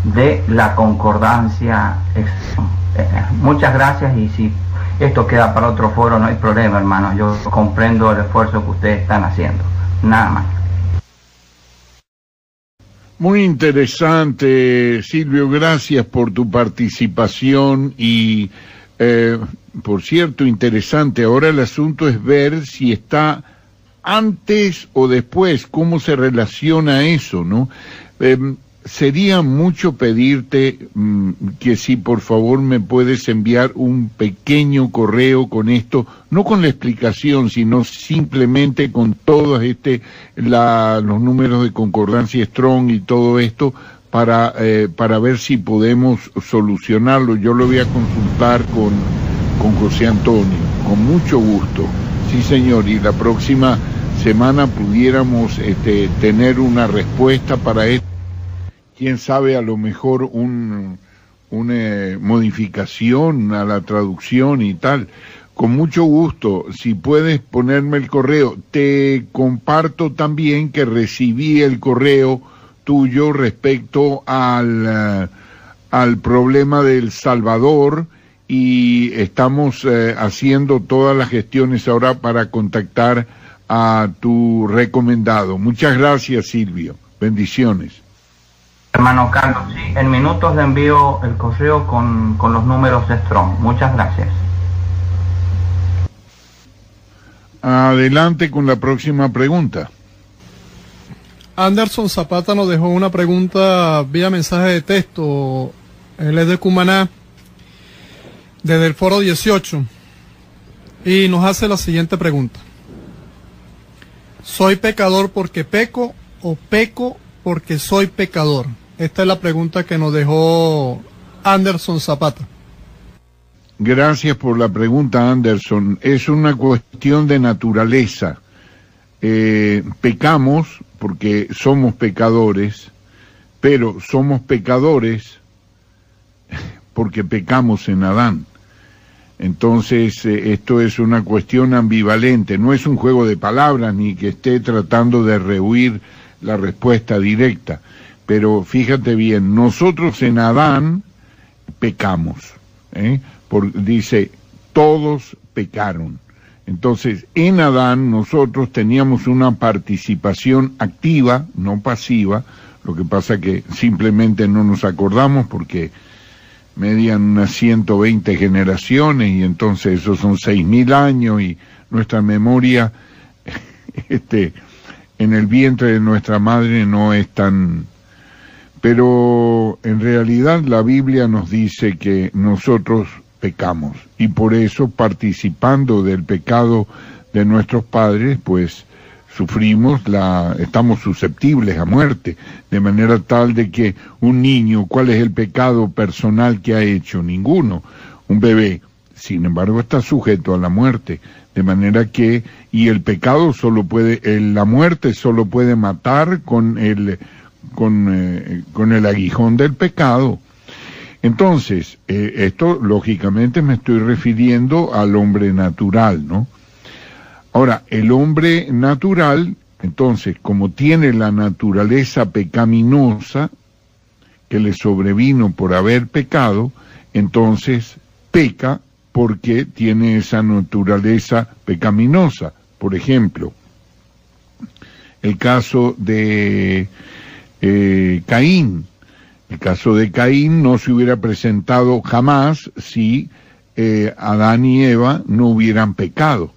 de la concordancia. Muchas gracias, y si esto queda para otro foro no hay problema, hermanos, yo comprendo el esfuerzo que ustedes están haciendo, nada más. Muy interesante, Silvio, gracias por tu participación y, por cierto, interesante. Ahora el asunto es ver si está antes o después, cómo se relaciona eso, ¿no? Sería mucho pedirte que si por favor me puedes enviar un pequeño correo con esto, no con la explicación, sino simplemente con todos los números de concordancia Strong y todo esto para ver si podemos solucionarlo. Yo lo voy a consultar con José Antonio, con mucho gusto. Sí, señor, y la próxima semana pudiéramos tener una respuesta para esto. Quién sabe, a lo mejor una modificación a la traducción y tal. Con mucho gusto, si puedes ponerme el correo. Te comparto también que recibí el correo tuyo respecto al problema de El Salvador, y estamos haciendo todas las gestiones ahora para contactar a tu recomendado. Muchas gracias, Silvio. Bendiciones. Hermano Carlos, sí, en minutos le envío el correo con los números de Strong. Muchas gracias. Adelante con la próxima pregunta. Anderson Zapata nos dejó una pregunta vía mensaje de texto. Él es de Cumaná, desde el foro 18, y nos hace la siguiente pregunta: ¿soy pecador porque peco o peco porque soy pecador? Esta es la pregunta que nos dejó Anderson Zapata. Gracias por la pregunta, Anderson. Es una cuestión de naturaleza. Pecamos porque somos pecadores, pero somos pecadores porque pecamos en Adán. Entonces, esto es una cuestión ambivalente, no es un juego de palabras ni que esté tratando de rehuir la respuesta directa. Pero fíjate bien, nosotros en Adán pecamos, dice, todos pecaron. Entonces, en Adán nosotros teníamos una participación activa, no pasiva. Lo que pasa que simplemente no nos acordamos porque median unas 120 generaciones, y entonces esos son 6.000 años, y nuestra memoria en el vientre de nuestra madre no es tan... Pero en realidad la Biblia nos dice que nosotros pecamos, y por eso, participando del pecado de nuestros padres, pues estamos susceptibles a muerte, de manera tal de que un niño, ¿cuál es el pecado personal que ha hecho? Ninguno. Un bebé, sin embargo, está sujeto a la muerte, de manera que, y el pecado la muerte solo puede matar con el aguijón del pecado. Entonces, esto lógicamente me estoy refiriendo al hombre natural, ¿no? Ahora, el hombre natural, entonces, como tiene la naturaleza pecaminosa que le sobrevino por haber pecado, entonces peca porque tiene esa naturaleza pecaminosa. Por ejemplo, el caso de Caín. El caso de Caín no se hubiera presentado jamás si Adán y Eva no hubieran pecado.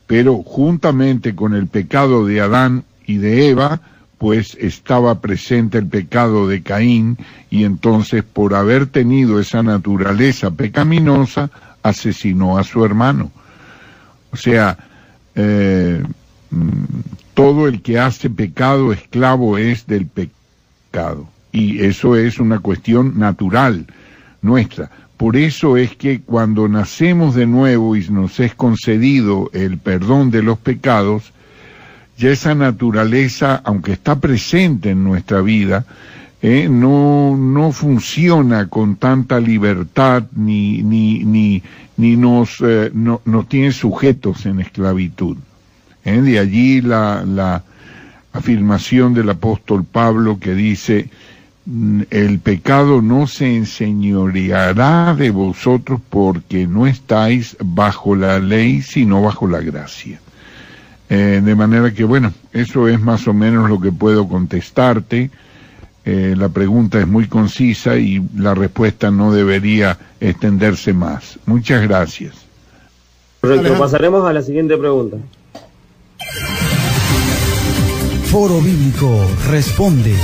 Pero juntamente con el pecado de Adán y de Eva, pues estaba presente el pecado de Caín, y entonces por haber tenido esa naturaleza pecaminosa, asesinó a su hermano. O sea, todo el que hace pecado, esclavo es del pecado. Y eso es una cuestión natural nuestra. Por eso es que cuando nacemos de nuevo y nos es concedido el perdón de los pecados, ya esa naturaleza, aunque está presente en nuestra vida, no funciona con tanta libertad ni nos tiene sujetos en esclavitud. De allí la afirmación del apóstol Pablo que dice: el pecado no se enseñoreará de vosotros porque no estáis bajo la ley, sino bajo la gracia. De manera que, bueno, eso es más o menos lo que puedo contestarte. La pregunta es muy concisa y la respuesta no debería extenderse más. Muchas gracias. Correcto, pasaremos a la siguiente pregunta. Foro Bíblico Responde.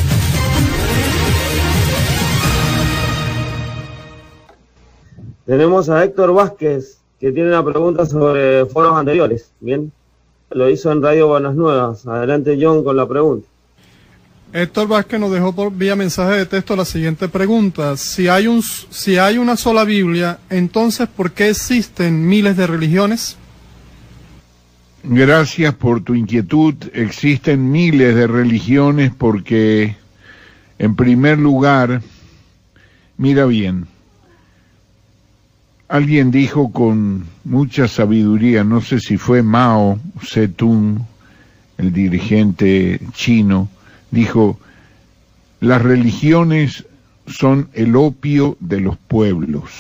Tenemos a Héctor Vázquez, que tiene una pregunta sobre foros anteriores. Bien, lo hizo en Radio Buenas Nuevas. Adelante, John, con la pregunta. Héctor Vázquez nos dejó por vía mensaje de texto la siguiente pregunta: si hay una sola Biblia, entonces ¿por qué existen miles de religiones? Gracias por tu inquietud. Existen miles de religiones porque, en primer lugar, mira bien, alguien dijo con mucha sabiduría, no sé si fue Mao Zedong, el dirigente chino, dijo: las religiones son el opio de los pueblos.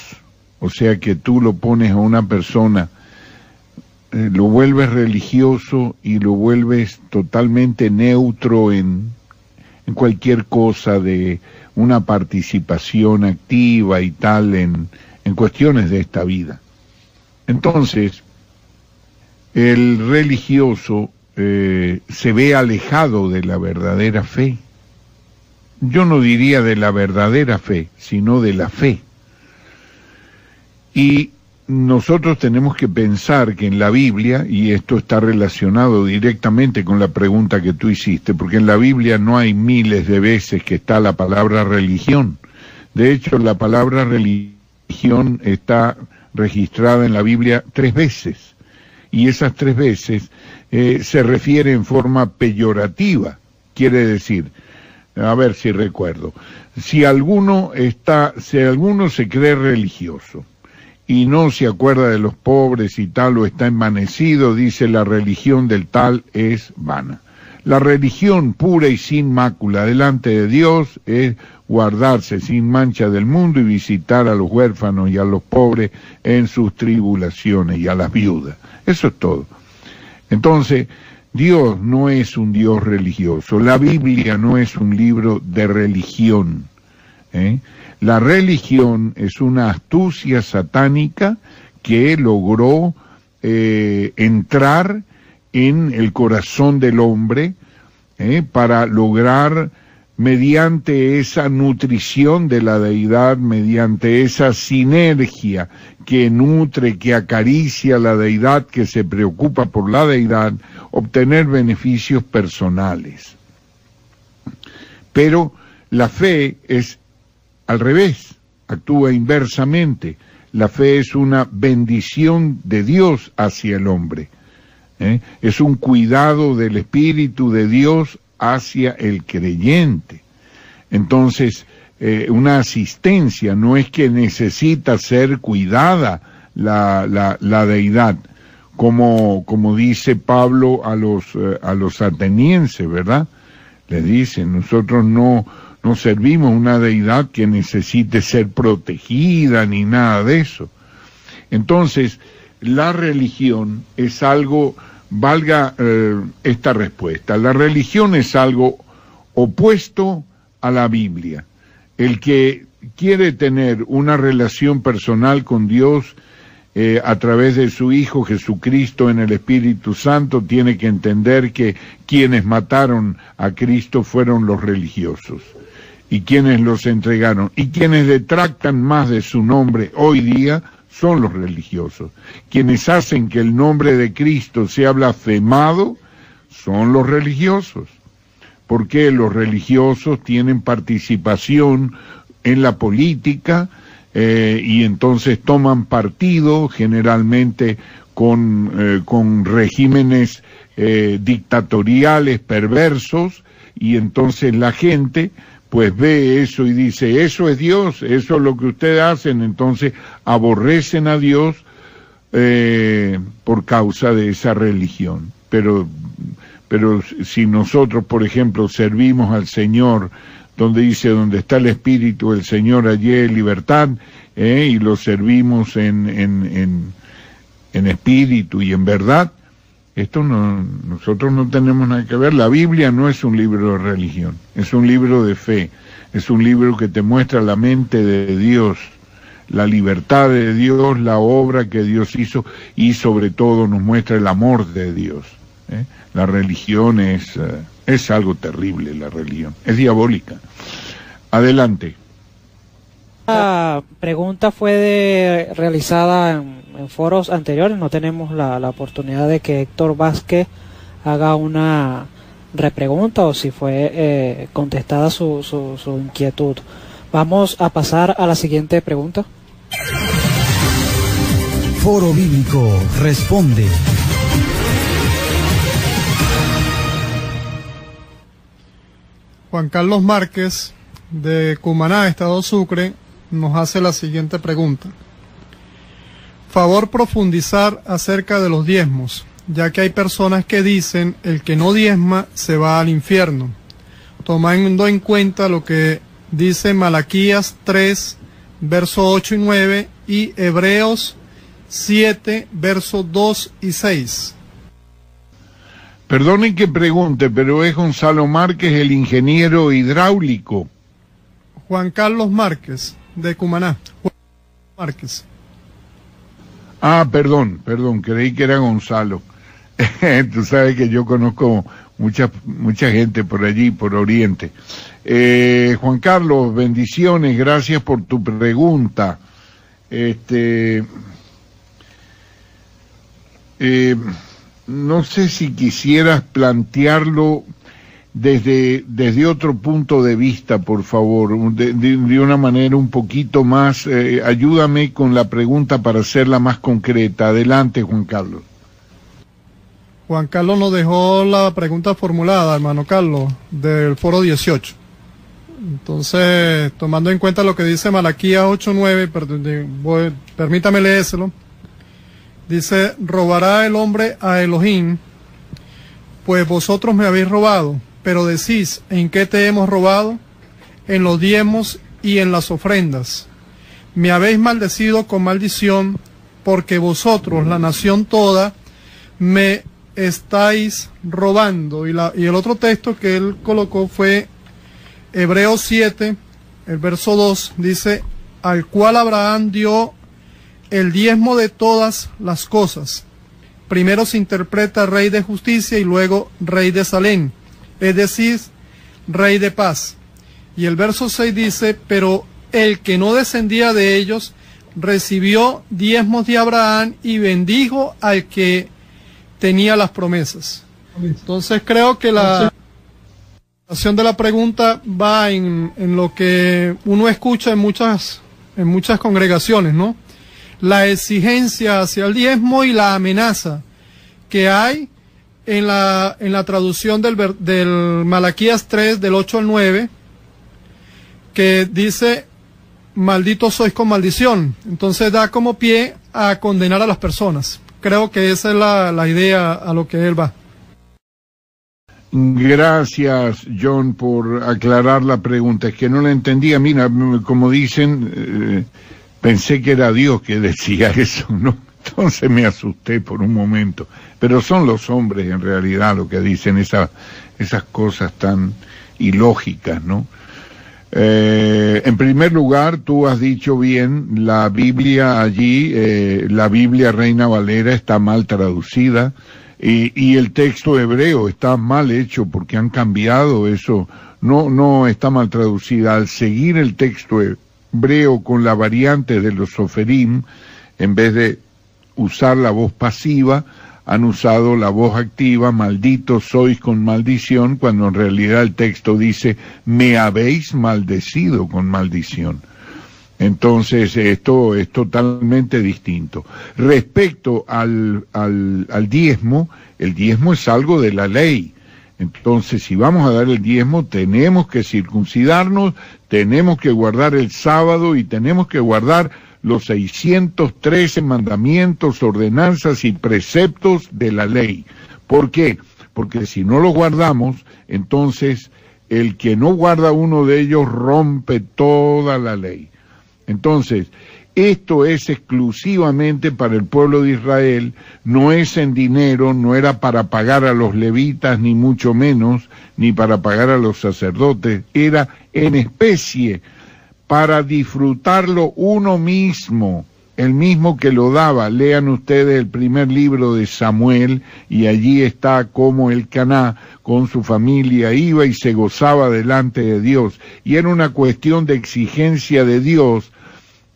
O sea que tú lo pones a una persona, lo vuelves religioso y lo vuelves totalmente neutro en cualquier cosa de una participación activa y tal en cuestiones de esta vida. Entonces, el religioso se ve alejado de la verdadera fe. Yo no diría de la verdadera fe, sino de la fe. Y nosotros tenemos que pensar que en la Biblia, y esto está relacionado directamente con la pregunta que tú hiciste, porque en la Biblia no hay miles de veces que está la palabra religión. De hecho, la palabra religión está registrada en la Biblia 3 veces, y esas 3 veces se refiere en forma peyorativa. Quiere decir, a ver si recuerdo, si alguno se cree religioso y no se acuerda de los pobres y tal, o está envanecido, dice: la religión del tal es vana. La religión pura y sin mácula delante de Dios es guardarse sin mancha del mundo y visitar a los huérfanos y a los pobres en sus tribulaciones y a las viudas. Eso es todo. Entonces, Dios no es un Dios religioso. La Biblia no es un libro de religión. La religión es una astucia satánica que logró entrar en el corazón del hombre para lograr, mediante esa nutrición de la deidad, mediante esa sinergia que nutre, que acaricia la deidad, que se preocupa por la deidad, obtener beneficios personales. Pero la fe es al revés, actúa inversamente. La fe es una bendición de Dios hacia el hombre. Es un cuidado del Espíritu de Dios hacia el creyente. Entonces, una asistencia, no es que necesita ser cuidada la deidad. como dice Pablo a los atenienses, ¿verdad? Les dice, nosotros no servimos una deidad que necesite ser protegida ni nada de eso. Entonces, la religión es algo, valga esta respuesta, la religión es algo opuesto a la Biblia. El que quiere tener una relación personal con Dios a través de su Hijo Jesucristo en el Espíritu Santo, tiene que entender que quienes mataron a Cristo fueron los religiosos, y quienes los entregaron, y quienes detractan más de su nombre hoy día son los religiosos. Quienes hacen que el nombre de Cristo sea blasfemado son los religiosos, porque los religiosos tienen participación en la política, y entonces toman partido generalmente con regímenes dictatoriales perversos, y entonces la gente pues ve eso y dice, eso es Dios, eso es lo que ustedes hacen, entonces aborrecen a Dios por causa de esa religión. Pero si nosotros, por ejemplo, servimos al Señor, donde dice, donde está el Espíritu del Señor, allí hay libertad, y lo servimos en espíritu y en verdad, nosotros no tenemos nada que ver. La Biblia no es un libro de religión, es un libro de fe, es un libro que te muestra la mente de Dios, la libertad de Dios, la obra que Dios hizo, y sobre todo nos muestra el amor de Dios. La religión es algo terrible, la religión, es diabólica. Adelante. La pregunta fue realizada en foros anteriores, no tenemos la oportunidad de que Héctor Vázquez haga una repregunta o si fue contestada su inquietud. Vamos a pasar a la siguiente pregunta. Foro Bíblico Responde. Juan Carlos Márquez, de Cumaná, Estado Sucre, nos hace la siguiente pregunta. Favor profundizar acerca de los diezmos, ya que hay personas que dicen el que no diezma se va al infierno, tomando en cuenta lo que dice Malaquías 3, verso 8 y 9, y Hebreos 7, versos 2 y 6. Perdonen que pregunte, pero es Gonzalo Márquez, el ingeniero hidráulico. Juan Carlos Márquez, de Cumaná. Juan Márquez. Ah, perdón, creí que era Gonzalo. Tú sabes que yo conozco mucha gente por allí, por Oriente. Juan Carlos, bendiciones, gracias por tu pregunta. No sé si quisieras plantearlo desde otro punto de vista, por favor, de una manera un poquito más, ayúdame con la pregunta para hacerla más concreta. Adelante, Juan Carlos. Juan Carlos nos dejó la pregunta formulada, hermano Carlos, del foro 18. Entonces, tomando en cuenta lo que dice Malaquías 8:9, permítame leérselo. Dice, robará el hombre a Elohim, pues vosotros me habéis robado, pero decís, ¿en qué te hemos robado? En los diezmos y en las ofrendas. Me habéis maldecido con maldición, porque vosotros, la nación toda, me estáis robando. Y el otro texto que él colocó fue Hebreos 7, el verso 2, dice, al cual Abraham dio el diezmo de todas las cosas. Primero se interpreta rey de justicia y luego rey de Salem, es decir, rey de paz. Y el verso 6 dice, pero el que no descendía de ellos recibió diezmos de Abraham y bendijo al que tenía las promesas. Entonces creo que la acción de la pregunta va en lo que uno escucha en muchas congregaciones, ¿no? La exigencia hacia el diezmo y la amenaza que hay en la traducción del Malaquías 3, del 8 al 9, que dice, malditos sois con maldición. Entonces da como pie a condenar a las personas. creo que esa es la idea a lo que él va. Gracias, John, por aclarar la pregunta. Es que no la entendía. Mira, como dicen, pensé que era Dios que decía eso, ¿no? Entonces me asusté por un momento. Pero son los hombres, en realidad, lo que dicen esas cosas tan ilógicas, ¿no? En primer lugar, tú has dicho bien, la Biblia allí, la Biblia Reina Valera está mal traducida. Y el texto hebreo está mal hecho porque han cambiado eso, no está mal traducida. Al seguir el texto hebreo con la variante de los soferim, en vez de usar la voz pasiva, han usado la voz activa, malditos sois con maldición, cuando en realidad el texto dice, me habéis maldecido con maldición. Entonces, esto es totalmente distinto. Respecto al diezmo, el diezmo es algo de la ley. Entonces, si vamos a dar el diezmo, tenemos que circuncidarnos, tenemos que guardar el sábado y tenemos que guardar los 613 mandamientos, ordenanzas y preceptos de la ley. ¿Por qué? Porque si no los guardamos, entonces el que no guarda uno de ellos rompe toda la ley. Entonces, esto es exclusivamente para el pueblo de Israel, no es en dinero, no era para pagar a los levitas, ni mucho menos, ni para pagar a los sacerdotes, era en especie, para disfrutarlo uno mismo, el mismo que lo daba. Lean ustedes el primer libro de Samuel, y allí está cómo Elcaná con su familia iba y se gozaba delante de Dios, y era una cuestión de exigencia de Dios,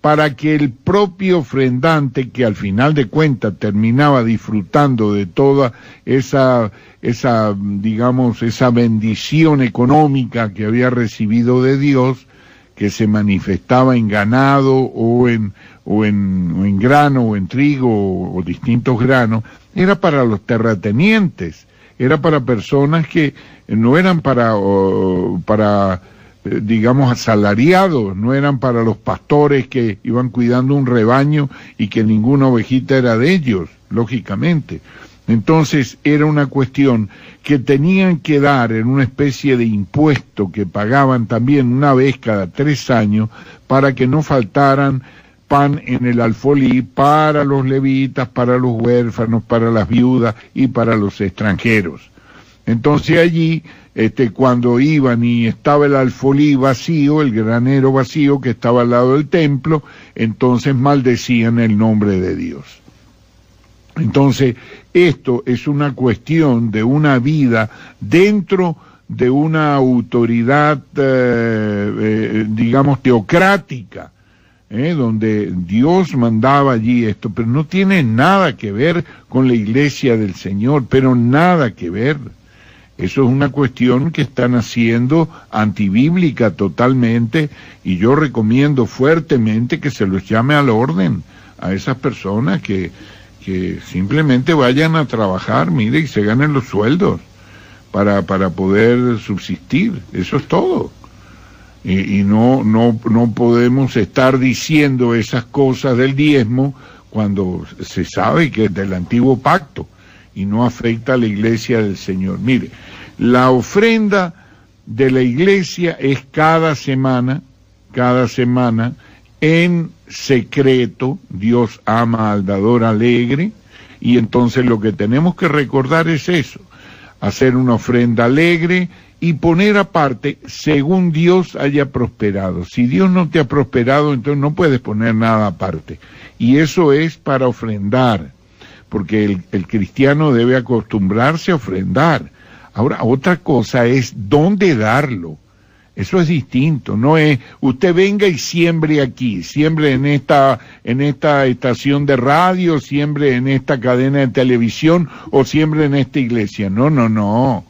para que el propio ofrendante, que al final de cuentas terminaba disfrutando de toda esa bendición económica que había recibido de Dios, que se manifestaba en ganado o en grano o en trigo o distintos granos, era para los terratenientes, era para personas que no eran para asalariados, no eran para los pastores que iban cuidando un rebaño y que ninguna ovejita era de ellos, lógicamente. Entonces era una cuestión que tenían que dar en una especie de impuesto que pagaban también una vez cada 3 años para que no faltaran pan en el alfolí para los levitas, para los huérfanos, para las viudas y para los extranjeros. Entonces allí, cuando iban y estaba el alfolí vacío, el granero vacío que estaba al lado del templo, entonces maldecían el nombre de Dios. Entonces, esto es una cuestión de una vida dentro de una autoridad, teocrática, donde Dios mandaba allí esto, pero no tiene nada que ver con la iglesia del Señor, pero nada que ver. Eso es una cuestión que están haciendo antibíblica totalmente, y yo recomiendo fuertemente que se los llame al orden a esas personas que simplemente vayan a trabajar, mire, y se ganen los sueldos para poder subsistir. Eso es todo. Y no podemos estar diciendo esas cosas del diezmo cuando se sabe que es del antiguo pacto y no afecta a la iglesia del Señor. Mire, la ofrenda de la iglesia es cada semana, en secreto. Dios ama al dador alegre, y entonces lo que tenemos que recordar es eso, hacer una ofrenda alegre y poner aparte según Dios haya prosperado. Si Dios no te ha prosperado, entonces no puedes poner nada aparte, y eso es para ofrendar, porque el cristiano debe acostumbrarse a ofrendar. Ahora, otra cosa es dónde darlo. Eso es distinto, no es usted venga y siembre aquí, siembre en esta estación de radio, siembre en esta cadena de televisión o siembre en esta iglesia. No.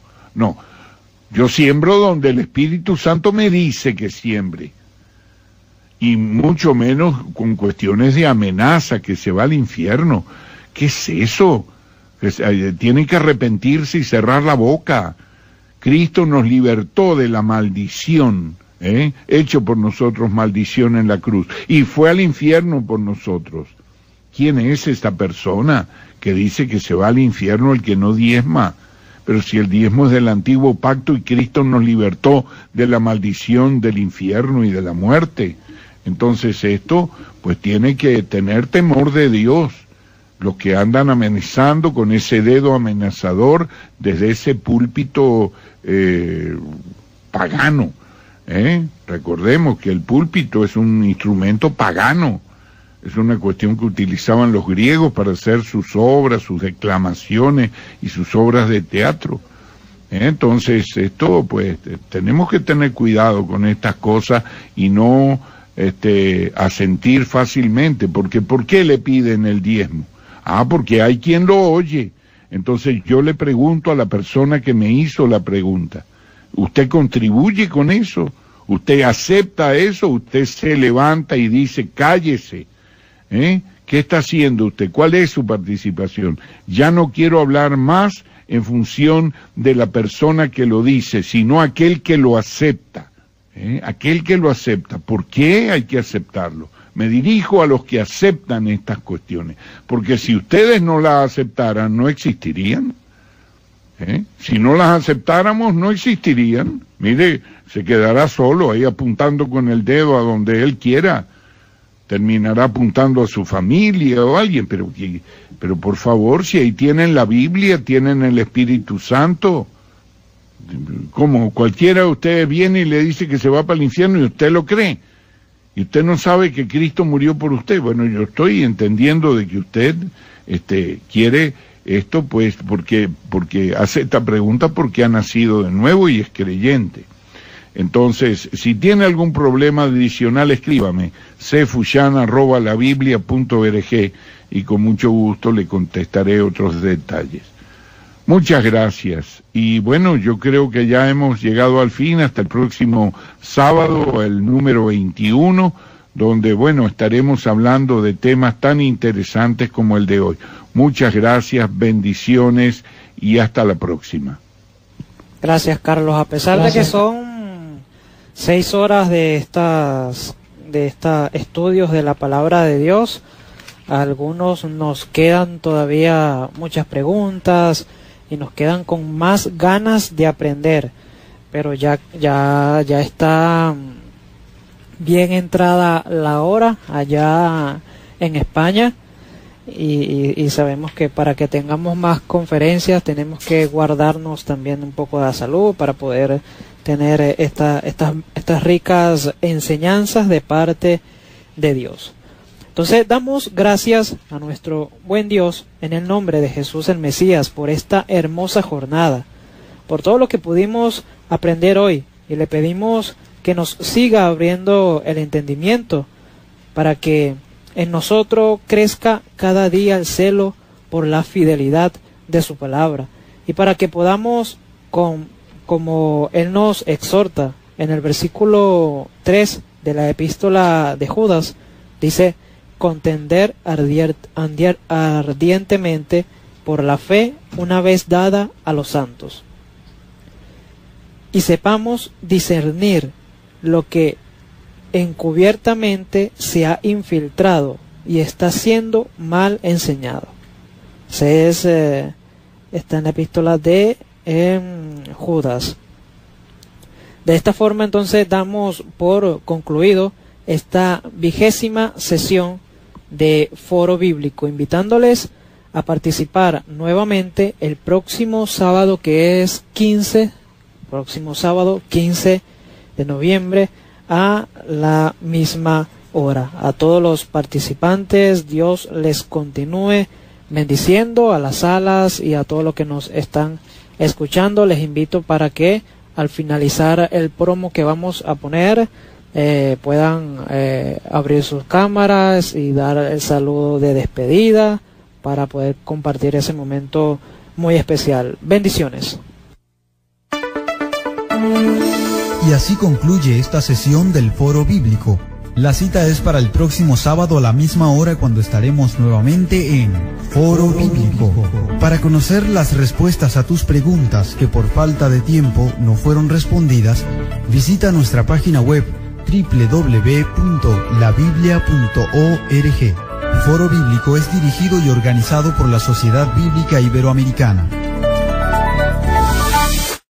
Yo siembro donde el Espíritu Santo me dice que siembre. Y mucho menos con cuestiones de amenaza, que se va al infierno. ¿Qué es eso? Tienen que arrepentirse y cerrar la boca. Cristo nos libertó de la maldición, hecho por nosotros maldición en la cruz, y fue al infierno por nosotros. ¿Quién es esta persona que dice que se va al infierno el que no diezma. Pero si el diezmo es del antiguo pacto y Cristo nos libertó de la maldición del infierno y de la muerte, entonces esto pues tiene que tener temor de Dios. Los que andan amenazando con ese dedo amenazador desde ese púlpito pagano, recordemos que el púlpito es un instrumento pagano. Es una cuestión que utilizaban los griegos para hacer sus obras, sus declamaciones y sus obras de teatro. Entonces, esto, pues, tenemos que tener cuidado con estas cosas y no asentir fácilmente. Porque, ¿por qué le piden el diezmo? Porque hay quien lo oye. Entonces, yo le pregunto a la persona que me hizo la pregunta, ¿usted contribuye con eso? ¿Usted acepta eso? ¿Usted se levanta y dice, cállese? ¿Qué está haciendo usted? ¿Cuál es su participación? Ya no quiero hablar más en función de la persona que lo dice, sino aquel que lo acepta. Aquel que lo acepta. ¿Por qué hay que aceptarlo? Me dirijo a los que aceptan estas cuestiones, porque si ustedes no las aceptaran, no existirían. Si no las aceptáramos, no existirían. Mire, se quedará solo ahí apuntando con el dedo a donde él quiera. Terminará apuntando a su familia o a alguien, pero por favor, si ahí tienen la Biblia, tienen el Espíritu Santo, como cualquiera de ustedes viene y le dice que se va para el infierno y usted lo cree, y usted no sabe que Cristo murió por usted. Bueno, yo estoy entendiendo de que usted quiere esto, pues, porque hace esta pregunta porque ha nacido de nuevo y es creyente. Entonces, si tiene algún problema adicional, escríbame, cfushan@labiblia.org y con mucho gusto le contestaré otros detalles. Muchas gracias. Y bueno, yo creo que ya hemos llegado al fin, hasta el próximo sábado, el número 21, donde, bueno, estaremos hablando de temas tan interesantes como el de hoy. Muchas gracias, bendiciones y hasta la próxima. Gracias, Carlos. A pesar de que son 6 horas de estudios de la palabra de Dios, a algunos nos quedan todavía muchas preguntas y nos quedan con más ganas de aprender, pero ya está bien entrada la hora allá en España y sabemos que para que tengamos más conferencias tenemos que guardarnos también un poco de la salud para poder tener estas ricas enseñanzas de parte de Dios. Entonces damos gracias a nuestro buen Dios en el nombre de Jesús el Mesías por esta hermosa jornada, por todo lo que pudimos aprender hoy, y le pedimos que nos siga abriendo el entendimiento para que en nosotros crezca cada día el celo por la fidelidad de su palabra, y para que podamos, como Él nos exhorta en el versículo 3 de la epístola de Judas, dice, contender ardientemente por la fe una vez dada a los santos. Y sepamos discernir lo que encubiertamente se ha infiltrado y está siendo mal enseñado. Está en la epístola de Judas. De esta forma entonces damos por concluido esta 20ª sesión de Foro Bíblico, invitándoles a participar nuevamente el próximo sábado, que es próximo sábado 15 de noviembre a la misma hora. A todos los participantes, Dios les continúe bendiciendo, a las salas y a todos los que nos están escuchando. Les invito para que al finalizar el promo que vamos a poner puedan abrir sus cámaras y dar el saludo de despedida para poder compartir ese momento muy especial. Bendiciones. Y así concluye esta sesión del Foro Bíblico. La cita es para el próximo sábado a la misma hora, cuando estaremos nuevamente en Foro Bíblico, para conocer las respuestas a tus preguntas que por falta de tiempo no fueron respondidas. Visita nuestra página web www.labiblia.org. Foro Bíblico es dirigido y organizado por la Sociedad Bíblica Iberoamericana.